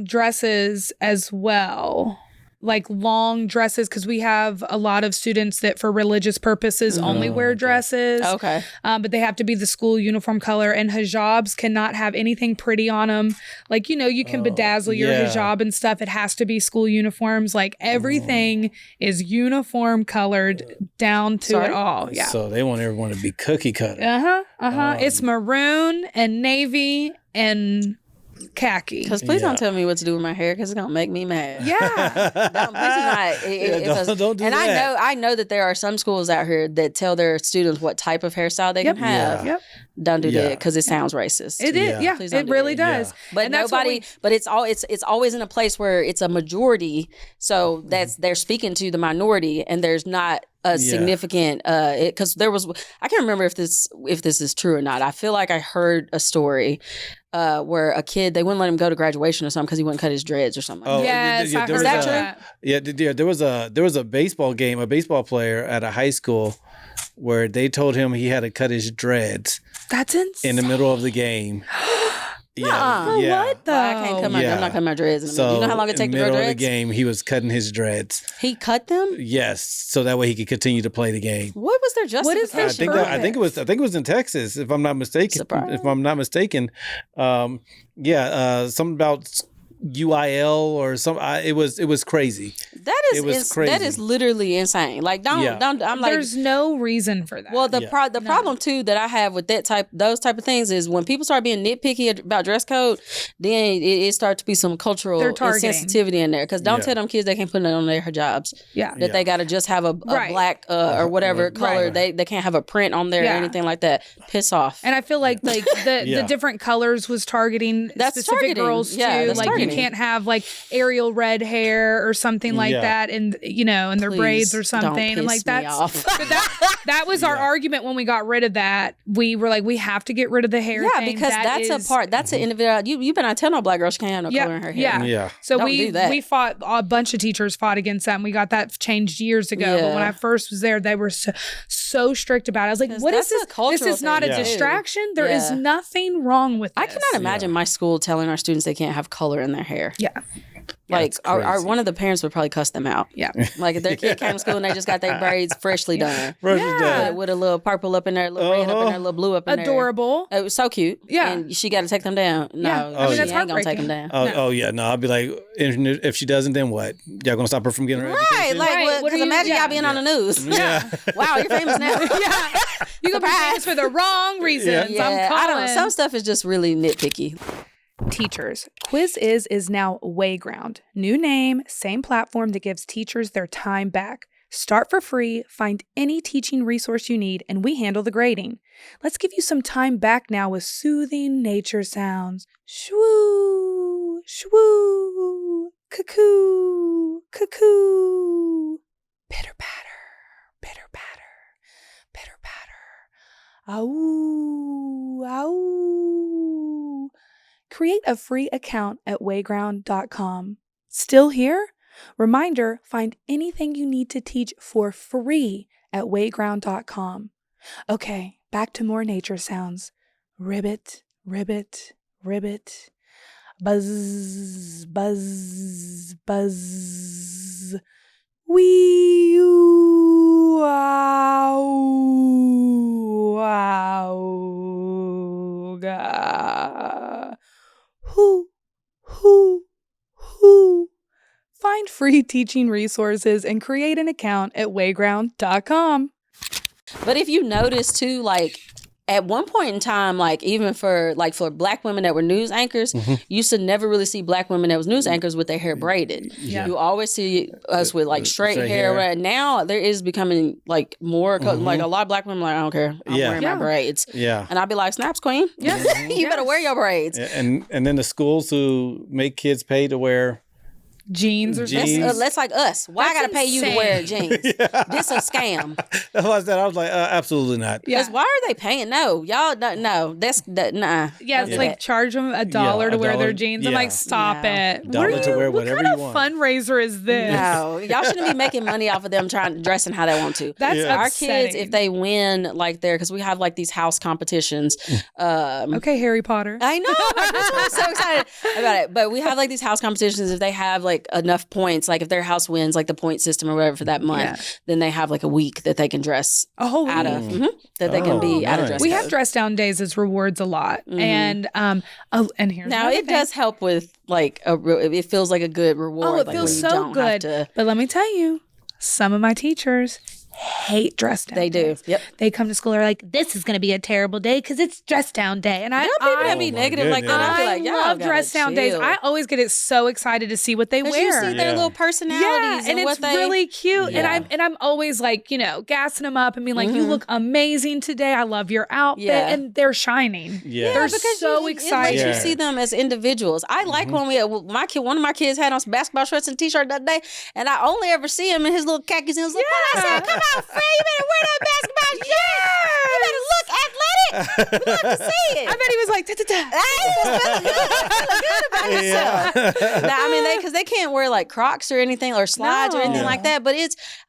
dresses as well. Like long dresses, because we have a lot of students that for religious purposes only wear dresses. Okay. But they have to be the school uniform color, and hijabs cannot have anything pretty on them. Like, you can bedazzle your hijab and stuff. It has to be school uniforms. Like everything is uniform colored down to it all. Yeah. So they want everyone to be cookie cutter. It's maroon and navy and khaki. Because please don't tell me what to do with my hair, because it's gonna make me mad. Yeah. Don't do that. I know that there are some schools out here that tell their students what type of hairstyle they can have. Yep. Don't do that, because it sounds racist. It is. Yeah. It really does. But but it's always in a place where it's a majority, so they're speaking to the minority, and there's not a significant because there was, I can't remember if this is true or not. I feel like I heard a story where a kid, they wouldn't let him go to graduation or something because he wouldn't cut his dreads or something. Yes, I heard that. Yeah, there was a baseball game, a baseball player at a high school where they told him he had to cut his dreads. That's insane. In the middle of the game. What though? Well, I can't cut I'm not cutting my dreads in a minute. You know how long it takes to grow dreads? In the middle of the game, he was cutting his dreads. He cut them? Yes, so that way he could continue to play the game. What was their justification? I think it was in Texas, if I'm not mistaken. Surprise. If I'm not mistaken, something about UIL or something. It was crazy. It was crazy. That is literally insane. Like I'm like, there's no reason for that. Well, the problem too that I have with those type of things is when people start being nitpicky about dress code, then it starts to be some cultural insensitivity in there. Because don't tell them kids they can't put it on their hijabs. Yeah, that they got to just have a black or whatever color. They can't have a print on there or anything like that. Piss off. And I feel like the different colors was targeting specific girls too. Like you can't have like Ariel red hair or something like that, and and their braids or something. And like that was our argument when we got rid of that. We were like, we have to get rid of the hair. Yeah, thing. Because that's an individual. You better not tell no black girl she can't have no color in her hair. Yeah. So we fought, a bunch of teachers fought against that, and we got that changed years ago. But when I first was there, they were so strict about it. I was like, what is this? This is not a distraction. There is nothing wrong with this. I cannot imagine my school telling our students they can't have color in their hair. Yeah. Like our one of the parents would probably cuss them out. Yeah. Like if their kid came to school and they just got their braids freshly done. With a little purple up in there, a little red up in there, a little blue up in there. Adorable. It was so cute. Yeah. And she got to take them down. No, she ain't going to take them down. No, I'll be like, if she doesn't, then what? Y'all going to stop her from getting her education? Like, because imagine y'all being on the news. Yeah. Wow, you're famous now. You could be famous for the wrong reasons. Yeah. I don't know. Some stuff is just really nitpicky. Teachers. Quiz is now Wayground. New name, same platform that gives teachers their time back. Start for free, find any teaching resource you need, and we handle the grading. Let's give you some time back now with soothing nature sounds. Shwoo, shwoo, cuckoo, cuckoo. Pitter patter, pitter patter, pitter patter. Ow, ow. Create a free account at wayground.com. Still here? Reminder, find anything you need to teach for free at wayground.com. Okay, back to more nature sounds. Ribbit, ribbit, ribbit. Buzz, buzz, buzz. Wee-oo, wow, wow, ga. Hoo, hoo, hoo. Find free teaching resources and create an account at wayground.com. But if you notice too, like at one point in time, like even for Black women that were news anchors, you used to never really see Black women that was news anchors with their hair braided. Yeah. You always see us with like straight hair. Right now, there is becoming like more like a lot of Black women like, I don't care, I'm wearing my braids. Yeah, and I'll be like, snaps, queen. Yeah, you better wear your braids. And then the schools who make kids pay to wear jeans or something. That's like us. Why I gotta pay you to wear jeans? This a scam. That's what I said. I was like, absolutely not. Because why are they paying? No, y'all don't. No, that's nah. Yeah, it's like charge them $1 to wear their jeans. I'm like, stop it. $1 to wear whatever you want. What kind of fundraiser is this? No, y'all shouldn't be making money off of them dressing how they want to. That's our kids. If they win, like because we have like these house competitions. Okay, Harry Potter. I know. That's why I'm so excited about it. But we have like these house competitions. If they have like enough points, like if their house wins like the point system or whatever for that month, then they have like a week that they can dress out of that they can be out of dress. We have dress down days as rewards a lot. And and here's now it does help with like it feels like a good reward. It feels so good. But let me tell you, some of my teachers hate dress down They do. Yep. They come to school and are like, this is going to be a terrible day because it's dress down day. And people that be negative like that. I be like, y'all love dress down days. I always get so excited to see what they wear. You see their little personalities. And it's really cute. Yeah. And I'm always like, gassing them up and being like, you look amazing today. I love your outfit. Yeah. And they're shining. Yeah. They're so excited. It lets you see them as individuals. I like when one of my kids had on some basketball shorts and t-shirt that day, and I only ever see him in his little khakis and his little I said, come on, Fred, you better wear that basketball shirt. You better look athletic. We love to see it. I bet he was like, da-da-da. Feeling good about himself. Now, I mean, because they can't wear like Crocs or anything or slides or anything like that. But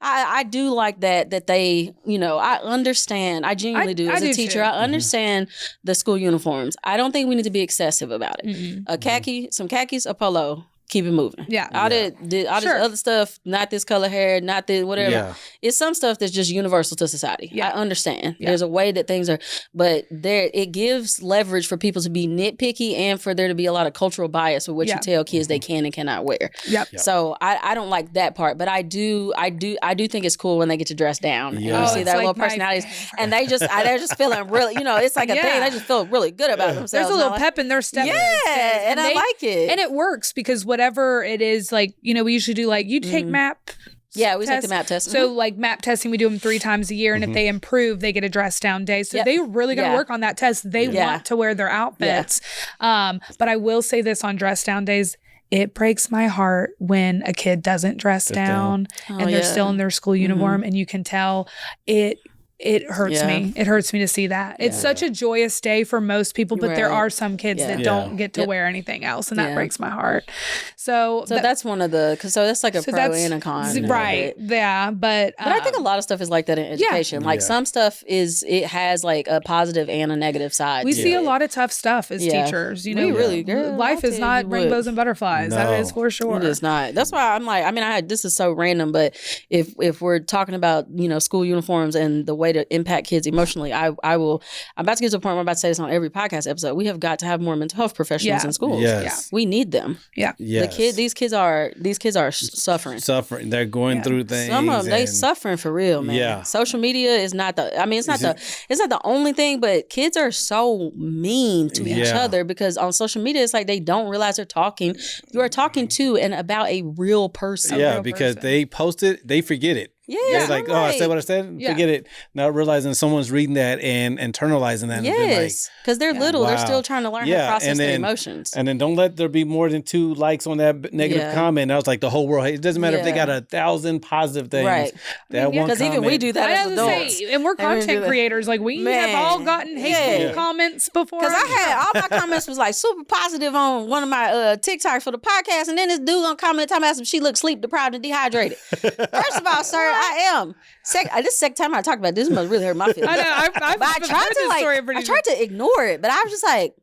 I do like that they, I understand. I genuinely do as a teacher. Too. I understand the school uniforms. I don't think we need to be excessive about it. Some khakis, a polo. Keep it moving. Yeah. All this other stuff, not this color hair, not this whatever. Yeah. It's some stuff that's just universal to society. Yeah. I understand. Yeah. There's a way that things are, but it gives leverage for people to be nitpicky and for there to be a lot of cultural bias with what you tell kids they can and cannot wear. Yep. So I don't like that part, but I do think it's cool when they get to dress down and you see their little personalities and they're just feeling really, it's like a thing. They just feel really good about themselves. There's a little pep in their step. Yeah. And I like it. And it works because whatever it is, like, we usually do like, you take MAP. Yeah, we take the MAP test. So like MAP testing, we do them 3 times a year. And if they improve, they get a dress down day. So they really got to work on that test. They want to wear their outfits. But I will say this on dress down days. It breaks my heart when a kid doesn't dress down and they're still in their school uniform. And you can tell it hurts me. It hurts me to see that. It's such a joyous day for most people, but there are some kids that don't get to wear anything else, and that breaks my heart. So that's one of the so that's like a pro and a con, right? Yeah, but I think a lot of stuff is like that in education. Like some stuff it has like a positive and a negative side. We see a lot of tough stuff as teachers. Life is not rainbows and butterflies. No. That is for sure. It is not. That's why I'm like, this is so random, but if we're talking about school uniforms and the way to impact kids emotionally, I'm about to get to a point where I'm about to say this on every podcast episode. We have got to have more mental health professionals in schools. Yes. We need them. Yeah. Yes. These kids are suffering. They're going through things. Some of them, they suffering for real, man. Yeah. Social media is not it's not the only thing, but kids are so mean to each other because on social media it's like they don't realize they're talking. You are talking to and about a real person. Yeah, because they post it, they forget it. Yeah, it's like, I said what I said. Yeah. Forget it. Not realizing someone's reading that and internalizing that. Yes, because they're little. Wow. They're still trying to learn how to process their emotions. And then don't let there be more than 2 likes on that negative comment. I was like, the whole world. It doesn't matter if they got 1,000 positive things. Right. That one because even we do that as adults. And we're content creators. Like we have all gotten hateful comments before. Because I had all my comments was like super positive on one of my TikToks for the podcast, and then this dude gonna comment talking about some she looks sleep deprived and dehydrated. First of all, sir. I am. This is the second time I talked about this. Must really hurt my feelings. I know. I tried to ignore it, but I was just like,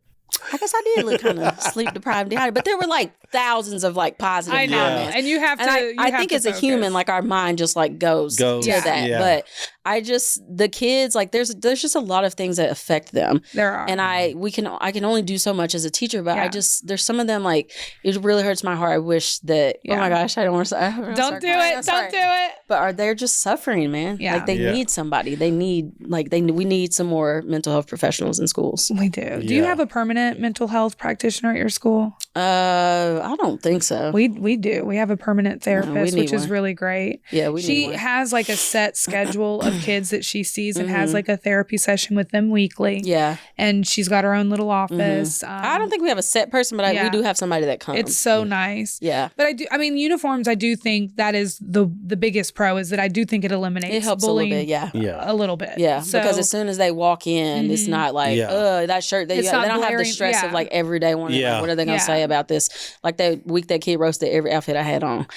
I guess I did look kind of sleep deprived, but there were like thousands of like positive comments, and you have to. I think as a human, like our mind just like goes to that. Yeah. But the kids, like there's just a lot of things that affect them. There are. And I can only do so much as a teacher, but there's some of them, like, it really hurts my heart. I wish that, oh my gosh, I don't want to say. Don't do it. Don't do it. But they're just suffering, man. Yeah. Like they need somebody. They need, we need some more mental health professionals in schools. We do. Yeah. Do you have a permanent mental health practitioner at your school? I don't think so. We do. We have a permanent therapist, which is really great. Yeah, she has like a set schedule of kids that she sees and has like a therapy session with them weekly. Yeah. And she's got her own little office. I don't think we have a set person, but we do have somebody that comes. It's so nice. Yeah. But uniforms, I do think that is the biggest pro, is that I do think it eliminates it helps bullying a little bit, a little bit. Yeah, so, because as soon as they walk in, it's not like, that shirt. They don't have the stress of like every day wondering, like, what are they going to say about this? Like that week that kid roasted every outfit I had on.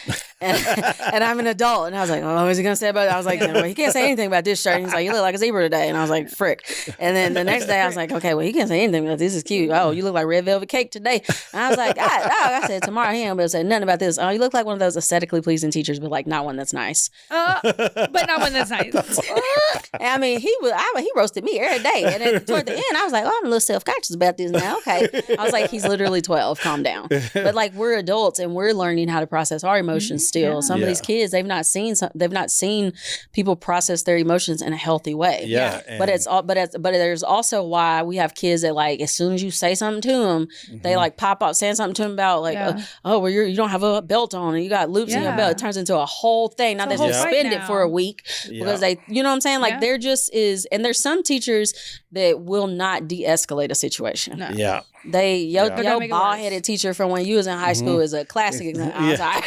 And I'm an adult. And I was like, oh, what is he going to say about it? I was like, well, he can't say anything about this shirt. And he's like, you look like a zebra today. And I was like, frick. And then the next day I was like, okay, well, he can't say anything about this. Is cute. Oh, you look like red velvet cake today. And I was like, I said, tomorrow he ain't going to say nothing about this. Oh, you look like one of those aesthetically pleasing teachers, but like not one that's nice. But not one that's nice. I mean, he roasted me every day. And then toward the end, I was like, oh, I'm a little self-conscious about this now. Okay. I was like, he's literally 12. Calm down. But like, we're adults and we're learning how to process our emotions still. Yeah. Some of these kids, they've not seen people process their emotions in a healthy way. Yeah. But there's also why we have kids that, like, as soon as you say something to them, they like pop up saying something to them about like, well, you don't have a belt on and you got loops in your belt. It turns into a whole thing. Now they suspend it for a week because they, you know what I'm saying? Like there just is, and there's some teachers that will not de-escalate a situation. No. Yeah. Your bald-headed teacher from when you was in high school is a classic example. I'm sorry.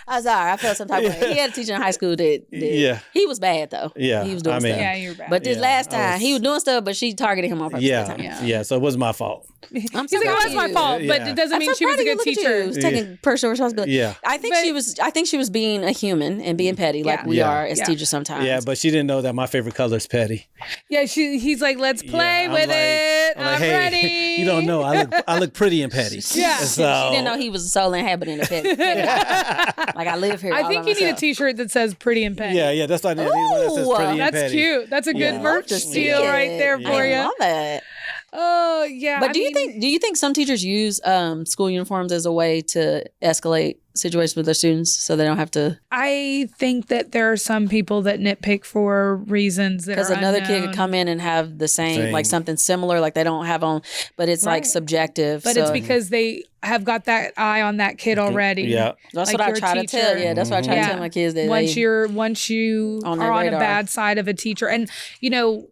I'm sorry. I felt some type of way. He had a teacher in high school that he was bad though. Yeah. He was doing stuff. Yeah, you were bad. But this last time, he was doing stuff, but she targeted him on purpose. Yeah. So it was my fault. He's like, oh, it's my fault, but it doesn't mean she was a good teacher. She was taking personal responsibility. Yeah. I think she was being a human and being petty, like we are as teachers sometimes. Yeah, but she didn't know that my favorite color is petty. Yeah, he's like, let's play with it. I'm ready. You don't know. I look pretty and petty. Yeah. So. She didn't know he was a sole inhabitant of petty. Like I live here. I think you need a T-shirt that says pretty and petty. Yeah, that's what I need. One that says pretty and petty. That's cute. That's a good merch deal right there for you. I love that. Oh yeah. But do you think some teachers use school uniforms as a way to escalate situations with their students so they don't have to? I think that there are some people that nitpick for reasons that because another kid could come in and have the same like something similar, like they don't have on, but it's like subjective. But it's because they have got that eye on that kid already. Yeah, that's what I try to tell. Yeah, that's what I try to tell my kids. That once you are on a bad side of a teacher, and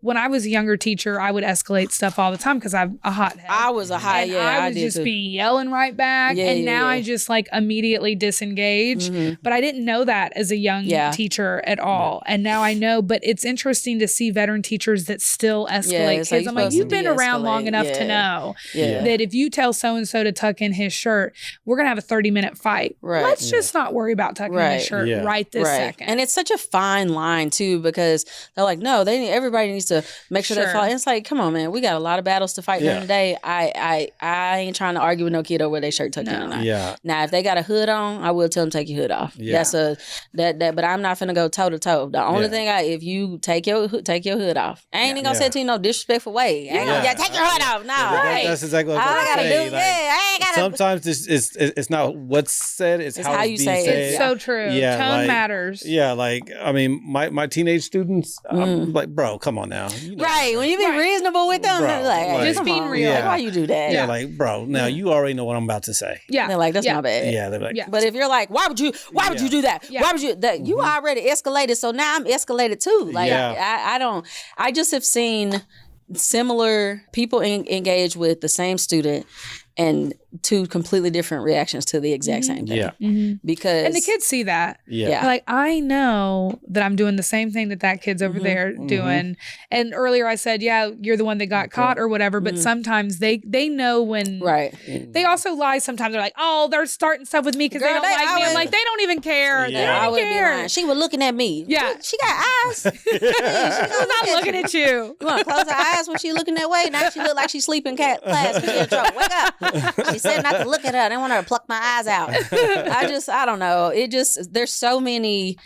when I was a younger teacher, I would escalate stuff all the time because I'm a hothead. I was a high. I would just be yelling right back, and now I just like immediately disengage. But I didn't know that as a young teacher at all, and now I know. But it's interesting to see veteran teachers that still escalate kids. I'm like, you've been around long enough to know that if you tell so and so to tuck in his shirt, we're gonna have a 30-minute fight. Right. Let's just not worry about tucking in his shirt right this second. And it's such a fine line too, because they're like, no, everybody needs to make sure they follow. And it's like, come on, man, we got a lot of battles to fight during the day. I ain't trying to argue with no kid over their shirt tucked in or not. Yeah. Now, if they got a hood on, I will tell them take your hood off. Yeah. But I'm not finna go toe to toe. The only thing if you take your hood off, I ain't even gonna say it to you no disrespectful way. I ain't gonna take your hood off. No, that's exactly what I gotta do. I ain't gotta. Sometimes it's not what's said, it's how you say it. It's so true. Yeah, tone matters. Yeah, like I mean, my teenage students, I'm like, bro, come on now. Right, when you be reasonable with them, they're like, just being real. Like, why you do that? Yeah, like, bro, now you already know what I'm about to say. Yeah, they're like, that's my bad. Yeah, they're like, but if you're like, why would you do that? Why would you? You already escalated, so now I'm escalated too. Like, I just have seen similar people engage with the same student and two completely different reactions to the exact same thing. Yeah. Because and the kids see that. Yeah. Like, I know that I'm doing the same thing that kid's over there doing. And earlier I said, you're the one that got caught or whatever, but sometimes they know when they also lie sometimes. They're like, oh, they're starting stuff with me because they don't like me. I'm like, they don't even care. They don't even care. She was looking at me. Yeah. She got eyes. She's not looking at you. You want to close her eyes when she looking that way? Now she look like she's sleeping class because she's in trouble. Wake up. She said not to look at her. I didn't want her to pluck my eyes out. I don't know. There's so many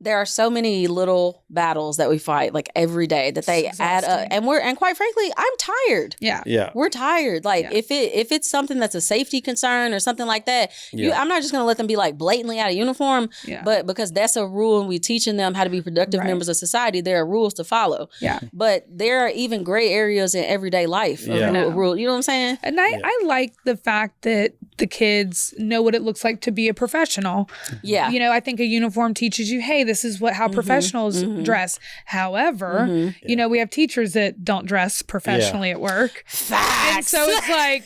there are so many little battles that we fight like every day that they add up, and quite frankly, I'm tired. Yeah. We're tired. Like if it's something that's a safety concern or something like that, I'm not just gonna let them be like blatantly out of uniform. But because that's a rule and we teaching them how to be productive members of society, there are rules to follow. But there are even gray areas in everyday life of rule. You know what I'm saying? And I like the fact that the kids know what it looks like to be a professional. You know, I think a uniform teaches you, hey, this is how professionals dress. However, you know, we have teachers that don't dress professionally at work. Facts. And so it's like,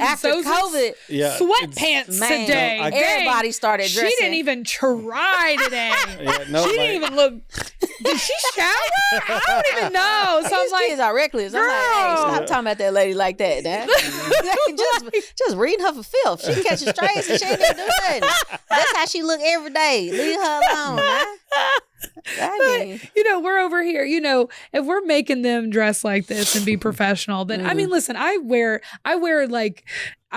after COVID, sweatpants today. Everybody started dressing. She didn't even try today. She didn't even look. Did she shower? I don't even know. So I'm like, kids are reckless. I'm like, hey, stop talking about that lady like that. just reading her for filth. She catches strays and she ain't even do nothing. That's how she look every day. Leave her alone. But, you know, we're over here, you know, if we're making them dress like this and be professional, then I mean, listen, I wear like,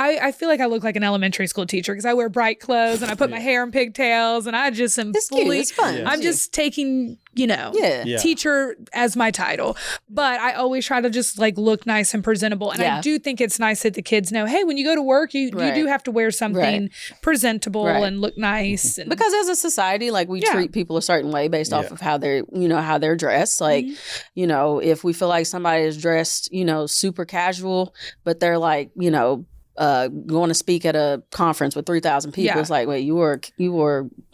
I feel like I look like an elementary school teacher because I wear bright clothes and I put my hair in pigtails and I just am fully, it's fun. I'm just taking, you know, teacher as my title. But I always try to just like look nice and presentable. And I do think it's nice that the kids know, hey, when you go to work, you do have to wear something presentable and look nice. And, because as a society, like we treat people a certain way based off of how they're, you know, how they're dressed. Like, you know, if we feel like somebody is dressed, you know, super casual, but they're like, you know, going to speak at a conference with 3,000 people. It's like, wait, you wore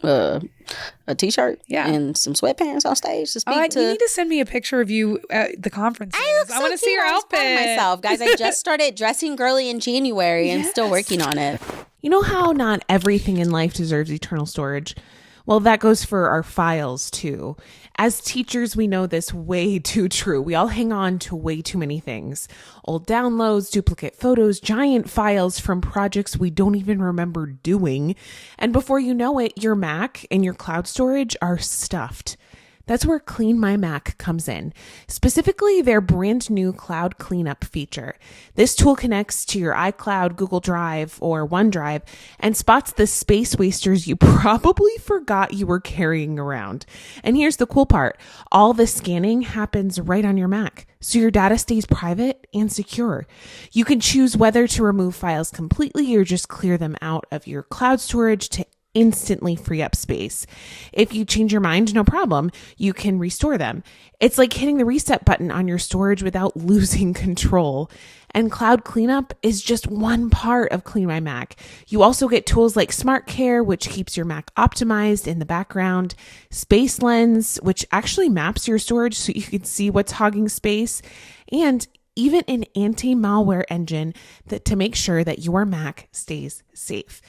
a t-shirt and some sweatpants on stage to speak to. You need to send me a picture of you at the conference. I want to see your outfit. Myself, guys. I just started dressing girly in January and still working on it. You know how not everything in life deserves eternal storage? Well, that goes for our files too. As teachers, we know this way too true. We all hang on to way too many things. Old downloads, duplicate photos, giant files from projects we don't even remember doing. And before you know it, your Mac and your cloud storage are stuffed. That's where Clean My Mac comes in, specifically their brand new cloud cleanup feature. This tool connects to your iCloud, Google Drive, or OneDrive and spots the space wasters you probably forgot you were carrying around. And here's the cool part. All the scanning happens right on your Mac, so your data stays private and secure. You can choose whether to remove files completely or just clear them out of your cloud storage to instantly free up space. If you change your mind, no problem. You can restore them. It's like hitting the reset button on your storage without losing control. And Cloud Cleanup is just one part of Clean My Mac. You also get tools like Smart Care, which keeps your Mac optimized in the background, Space Lens, which actually maps your storage so you can see what's hogging space, and even an anti-malware engine to make sure that your Mac stays safe.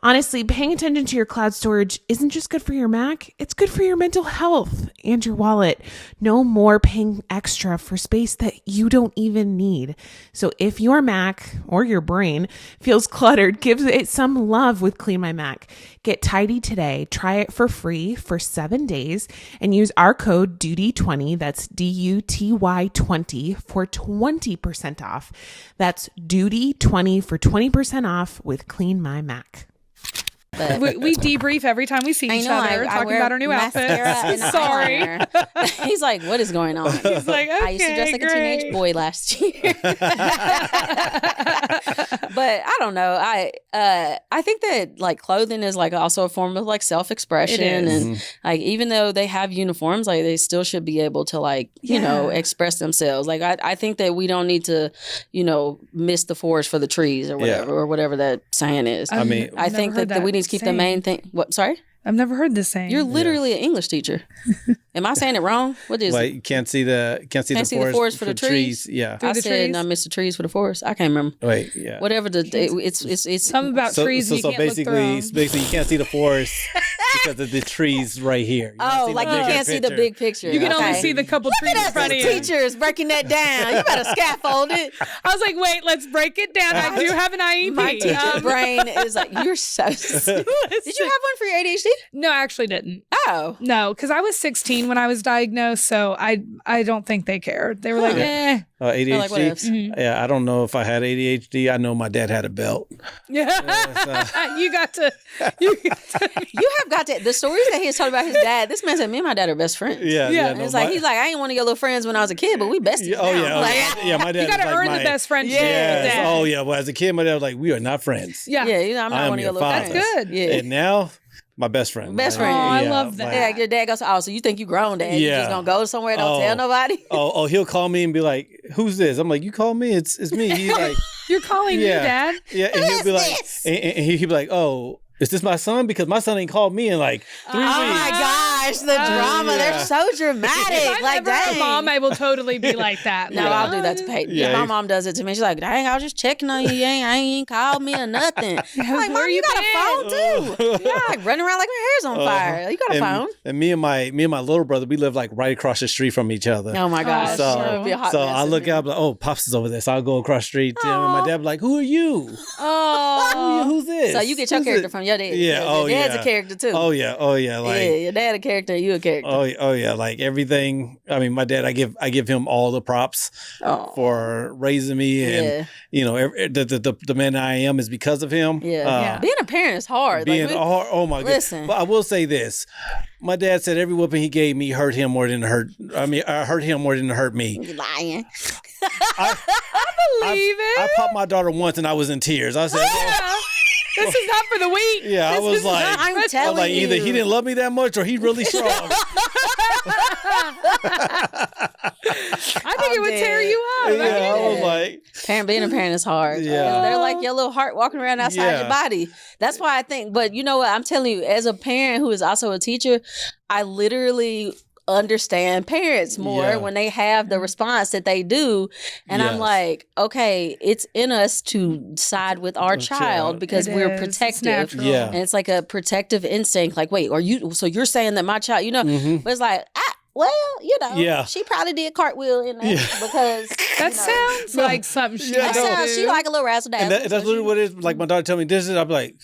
Honestly, paying attention to your cloud storage isn't just good for your Mac, it's good for your mental health and your wallet. No more paying extra for space that you don't even need. So if your Mac or your brain feels cluttered, give it some love with Clean My Mac. Get tidy today. Try it for free for 7 days and use our code DUTY20, that's DUTY20 for 20% off. That's DUTY20 for 20% off with Clean My Mac. We debrief every time we see each other talking about our new outfits. Sorry. He's like, what is going on? He's like, okay, I used to dress like a teenage boy last year. But I don't know. I think that like clothing is like also a form of like self-expression. And like even though they have uniforms, like they still should be able to like, you know, express themselves. Like I think that we don't need to, you know, miss the forest for the trees or whatever or whatever that saying is. I mean, I think that we need to keep the main thing. What? Sorry? I've never heard this saying. You're literally an English teacher. Am I saying it wrong? What is it? You can't see the forest for the trees. Yeah. I said I missed the trees for the forest. I can't remember. Wait, yeah. Whatever it's something about trees. So you can't basically, look through you can't see the forest because of the trees right here. You can't see the big picture. You can only see the couple trees in front of you. Teachers breaking that down. You better scaffold it. I was like, wait, let's break it down. I do have an IEP. My teacher brain is like, you're so stupid. Did you have one for your ADHD? No, I actually didn't. Oh. No, because I was 16 when I was diagnosed, so I don't think they cared. They were like, ADHD. Like what else? Yeah, I don't know if I had ADHD. I know my dad had a belt. Yeah, you got to. You have got to. The stories that he was talking about his dad. This man said, "Me and my dad are best friends." Yeah. And it's like he's like, I ain't one of your little friends when I was a kid, but we besties. Oh now. yeah, my dad. You got to earn the best friendship. Yes. Dad. Oh yeah. Well, as a kid, my dad was like, we are not friends. Yeah. I'm not one of your little friends. That's good. Yeah. And now, my best friend. Best friend. Oh, I love that. Yeah, your dad goes, so you think you grown, Dad? You just gonna go somewhere, don't tell nobody? He'll call me and be like, "Who's this?" I'm like, "You call me? It's me." He's like, "You're calling me, Dad?" Yeah, and he'll be like, and he'll be like, "Oh, is this my son?" Because my son ain't called me in like 3 weeks. Oh my gosh, the drama! They're so dramatic. If I'm like, ever a mom, I will totally be like that. No, I'll do that to Peyton. Yeah. My mom does it to me. She's like, "Dang, I was just checking on you. You ain't called me or nothing." I'm like, "Mom, you got a phone too? Yeah, like running around like my hair's on fire. You got a phone?" And me and my little brother, we live like right across the street from each other. Oh my gosh! So I look up like, "Oh, Pops is over there." So I'll go across the street to him, and my dad be like, "Who are you? Oh, Who's this?" So you get your character from your dad. Yeah. Your dad's a character too. Oh yeah. Like, your dad a character, you a character. Oh yeah. Like everything. I mean, my dad, I give him all the props for raising me, and the man I am is because of him. Yeah. Being a parent is hard. Oh my goodness. Listen. But I will say this. My dad said every whooping he gave me hurt him more than it hurt. I mean, hurt him more than it hurt me. You're lying. I believe it. I popped my daughter once and I was in tears. I said, "This is not for the weak." Yeah, I was like, either he didn't love me that much or he's really strong. I think it would tear you up. Yeah, I was like, being a parent is hard. Yeah. They're like your little heart walking around outside your body. That's why I think, but you know what? I'm telling you, as a parent who is also a teacher, I literally understand parents more when they have the response that they do. And I'm like, okay, it's in us to side with our child because we're protective. And it's like a protective instinct. Like, wait, so you're saying that my child, but it's like, she probably did cartwheel in there because that sounds like something she she like a little razzle dazzle. And that's literally what it is. Like my daughter tell me this is, I'm like,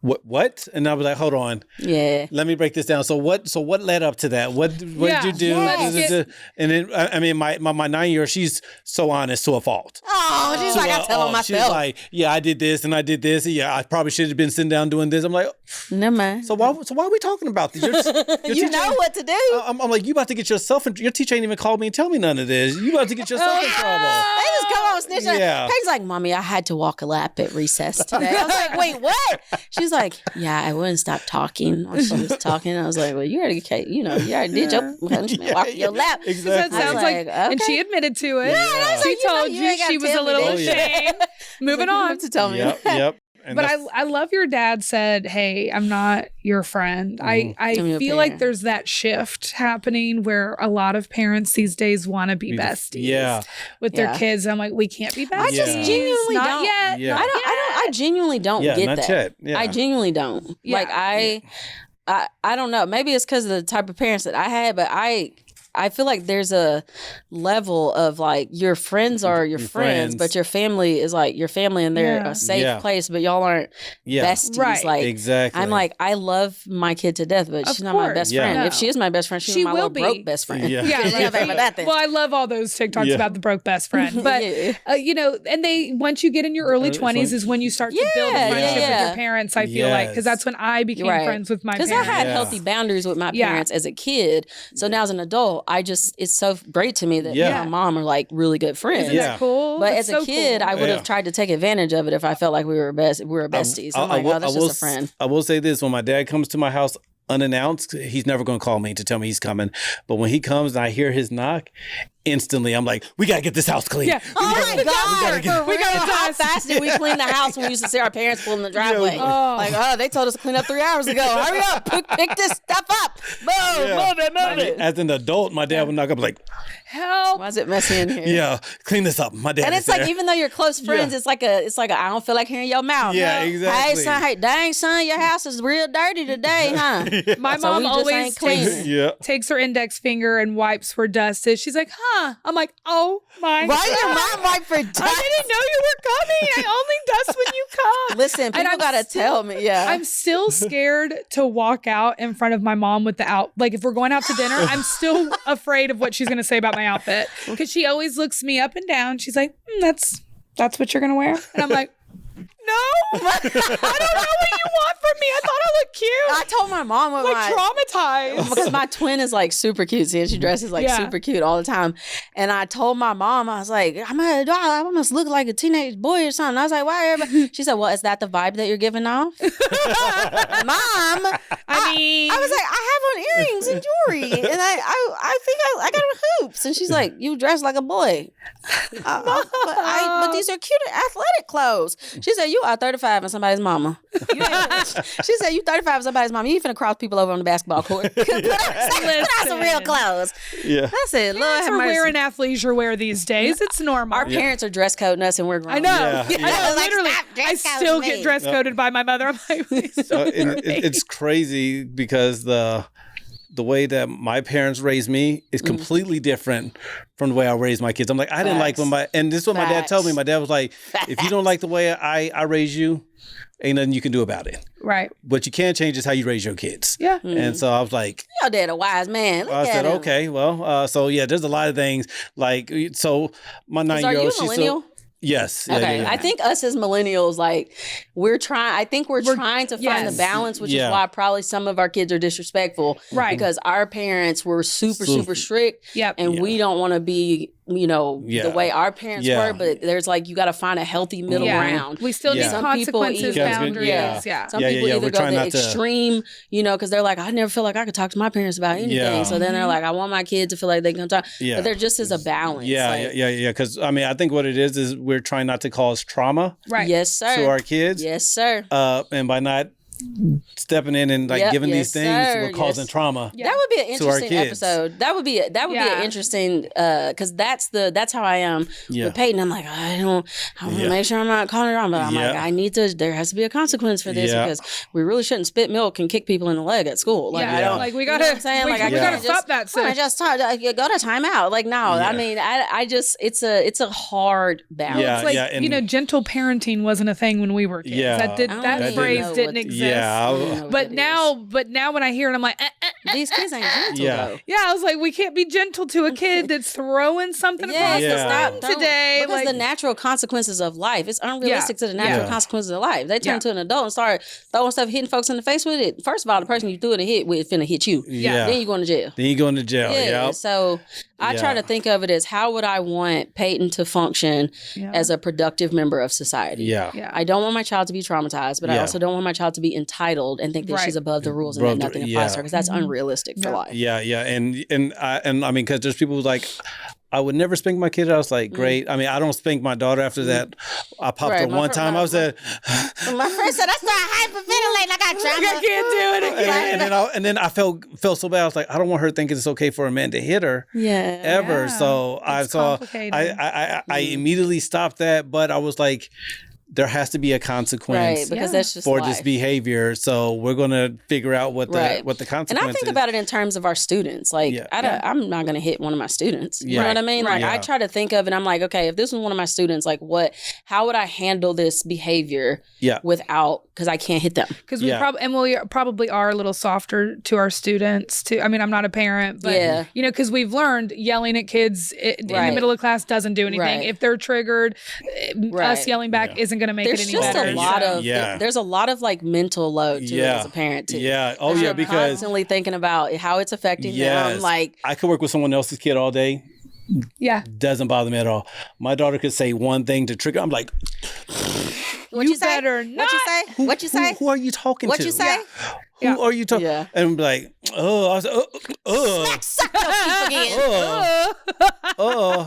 What? And I'll be like, hold on. Yeah. Let me break this down. So what led up to that? What did you do? Yes. And then I mean my 9-year-old, she's so honest to a fault. Oh, she's like, I tell her myself. She's like, yeah, I did this and I did this. Yeah, I probably should have been sitting down doing this. I'm like, never mind. So why are we talking about this? You know what to do. I'm like, you about to get yourself in, your teacher ain't even called me and tell me none of this. You about to get yourself in trouble. They just come on snitching. Yeah. Peg's like, Mommy, I had to walk a lap at recess today. I was like, wait, what? She's like, yeah, I wouldn't stop talking when she was talking. I was like, well, you already did your punishment, walk your lap. Exactly. That sounds like, okay. And she admitted to it. Yeah, she told you she was a little ashamed. Moving on. To tell me. Yep. But I love your dad said, hey, I'm not your friend. I feel like there's that shift happening where a lot of parents these days want to be besties with their kids. I'm like, we can't be besties. I just genuinely not don't. Yet. Yeah. I genuinely don't get not that. Yet. Yeah. I genuinely don't. Yeah. Like I don't know. Maybe it's because of the type of parents that I had, but I feel like there's a level of like your friends are your friends, but your family is like your family and they're a safe place, but y'all aren't besties. Right. Like exactly. I'm like, I love my kid to death, but she's not my best friend. No. If she is my best friend, she's my little broke best friend. Yeah. Well, I love all those TikToks about the broke best friend. But, and once you get in your early 20s is when you start to build a friendship with your parents, I feel like, because that's when I became friends with my parents. Because I had healthy boundaries with my parents as a kid. So now as an adult, it's so great to me that me and my mom are like really good friends. Isn't that cool? But as a kid, I would have tried to take advantage of it if I felt like we were besties. I'm like, that's just a friend. I will say this: when my dad comes to my house unannounced, he's never going to call me to tell me he's coming. But when he comes and I hear his knock, instantly I'm like, we got to get this house clean. Yeah. Oh my God. We got to how fast did we clean the house when we used to see our parents pull in the driveway? They told us to clean up 3 hours ago. Hurry up. Pick this stuff up. Move it. As an adult, my dad would knock up like, help. Why is it messy in here? Yeah, clean this up. My dad. And it's like, even though you're close friends, it's like I don't feel like hearing your mouth. Yeah, exactly. Hey, dang son, your house is real dirty today, huh? My mom always takes her index finger and wipes where dust is. She's like, I'm like, oh my God. Why your mom wipe for dust? I didn't know you were coming. I only dust when you come. Listen, people gotta tell me. Yeah, I'm still scared to walk out in front of my mom with like if we're going out to dinner, I'm still afraid of what she's going to say about my outfit because she always looks me up and down. She's like, that's what you're going to wear. And I'm like, no, I don't know what you want from me. I thought I looked cute. I told my mom traumatized because my twin is like super cute. See, she dresses like super cute all the time. And I told my mom, I was like, I must look like a teenage boy or something. I was like, why? Everybody? She said, well, is that the vibe that you're giving off? Mom, I was like, I have on earrings and jewelry, and I think I got hoops. And she's like, you dress like a boy. But these are cute athletic clothes. She said, you are 35 and somebody's mama. She said, you 35 and somebody's mama. You ain't finna cross people over on the basketball court. Put on some real clothes. Yeah. I said, Lord have mercy. We're wearing athleisure wear these days. It's normal. Our parents are dress coding us and we're grown. I know. Yeah. I know. Literally, I still get dress coded by my mother. I'm like, it's crazy because the way that my parents raised me is completely different from the way I raised my kids. I'm like, I didn't like and this is what my dad told me. My dad was like, if you don't like the way I raise you, ain't nothing you can do about it. Right. What you can change is how you raise your kids. Yeah. And so I was like, your dad a wise man. I said, okay, well, so yeah, there's a lot of things like, so my 9-year-old, she's millennial? Yes. Okay. I think us as millennials, like we're trying to find the balance, which is why probably some of our kids are disrespectful. Right. Because our parents were super strict. Yep. And we don't want to be, the way our parents were, but there's like, you got to find a healthy middle ground. We still need consequences, boundaries. Some people either go the extreme, because they're like, I never feel like I could talk to my parents about anything. Yeah. So then they're like, I want my kid to feel like they can talk. Yeah. But there just is a balance. Yeah. Because I think what it is we're trying not to cause trauma. Right. Yes, sir. To our kids. Yes, sir. And by not stepping in and giving these things, we're causing trauma. That would be an interesting episode. That would be an interesting because that's how I am with Peyton. I'm like, I want to make sure I'm not calling her on, but I'm like, there has to be a consequence for this because we really shouldn't spit milk and kick people in the leg at school. Like I don't like we gotta we gotta stop that. I just go to timeout. Like no, I mean I just it's a hard balance. It's like gentle parenting wasn't a thing when we were kids. That phrase didn't exist. Yeah, but now when I hear it, I'm like, these kids ain't gentle though. Yeah, I was like, we can't be gentle to a kid that's throwing something across the room today. Because the natural consequences of life, it's unrealistic to the natural consequences of life. They turn to an adult and start throwing stuff, hitting folks in the face with it. First of all, the person you threw it and hit with finna hit you. Yeah. Then you going to jail. Yeah. So I try to think of it as how would I want Peyton to function as a productive member of society. Yeah. I don't want my child to be traumatized, but I also don't want my child to be entitled and think that she's above the rules and that nothing applies to her because that's unrealistic for life. Yeah. And I mean, because there's people who's like, I would never spank my kid. I was like, great. I mean, I don't spank my daughter after that. I popped her one time. I was at... My friend said, I started hyperventilating. I got trauma. I can't do it again. And then I felt so bad. I was like, I don't want her thinking it's okay for a man to hit her. Ever. So I immediately stopped that. But I was like... there has to be a consequence because that's just for life. this behavior. So we're going to figure out what the consequence is. And I think about it in terms of our students. Like, I'm not going to hit one of my students. You know what I mean? Like, I try to think of it. I'm like, okay, if this was one of my students, like how would I handle this behavior without, because I can't hit them. Because we probably are a little softer to our students too. I mean, I'm not a parent, but because we've learned yelling at kids in the middle of class doesn't do anything. If they're triggered, us yelling back isn't going to make it any better. There's a lot of like mental load to it as a parent too. Because constantly thinking about how it's affecting them. Like, I could work with someone else's kid all day. Doesn't bother me at all. My daughter could say one thing to trigger. I'm like, what you say? What you say? Who are you talking to? What you say? Who are you talking? And I'm like, I was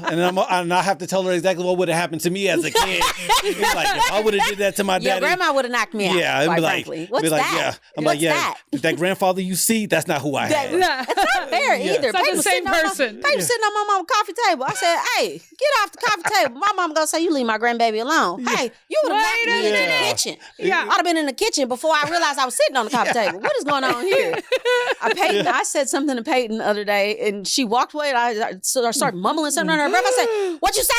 and then I have to tell her exactly what would have happened to me as a kid. Like, if I would have did that to my daddy, grandma would have knocked me out. I'd be like, what's that? I'm like, that grandfather you see, that's not who I am. It's not fair either. It's not the same person. Peyton sitting on my mama's coffee table. I said, hey, get off the coffee table. My mom gonna say, you leave my grandbaby alone. Hey, you would have knocked me into the kitchen. I'd have been in the kitchen before I realized I was sitting on the coffee table. What is going on here? I said something to Peyton the other day, and she walked away, and I started mumbling something under her breath. I said, what you say?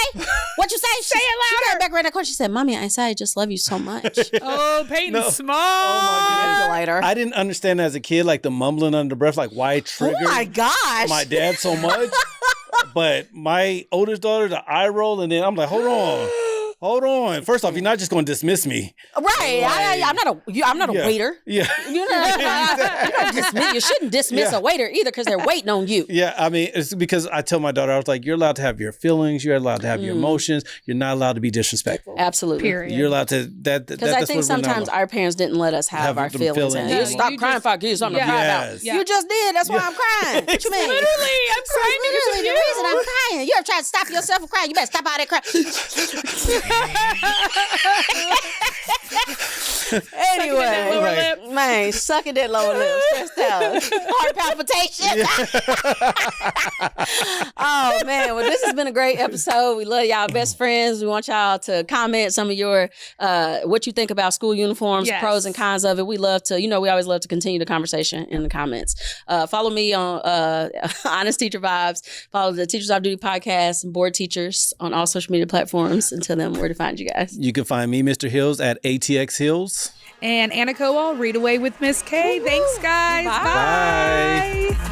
What you say? Say it She louder. came back right in the corner. She said, Mommy, I said I just love you so much. Oh, Peyton Small. Later. I didn't understand as a kid, like the mumbling under breath, like why it triggered Oh my gosh. my dad so much. But my oldest daughter, the eye roll, and then I'm like, hold on. First off, you're not just going to dismiss me. Right. I'm not a waiter. Yeah. You shouldn't dismiss a waiter either because they're waiting on you. Yeah, I mean, it's because I tell my daughter, I was like, you're allowed to have your feelings, you're allowed to have your emotions, you're not allowed to be disrespectful. Absolutely. Period. You're allowed to because I think sometimes our parents didn't let us have our feelings. No, You stop crying if I give you something to cry about. Yeah. You just did. That's why I'm crying. What you mean? Literally, I'm crying because of Literally you. the reason I'm crying. You ever tried to stop yourself from crying? You better stop all that crying. Anyway, man, sucking that lower lip, stressed out, heart palpitation. Oh man, well, this has been a great episode. We love y'all, best friends. We want y'all to comment some of your what you think about school uniforms, pros and cons of it. We love to, we always love to continue the conversation in the comments. Follow me on Honest Teacher Vibes. Follow the Teachers Off Duty podcast and Board Teachers on all social media platforms, and tell them where to find you guys. You can find me, Mr. Hills, at ATX Hills. And Anna Kowal, Read Away with Miss K. Thanks, guys. Bye. Bye.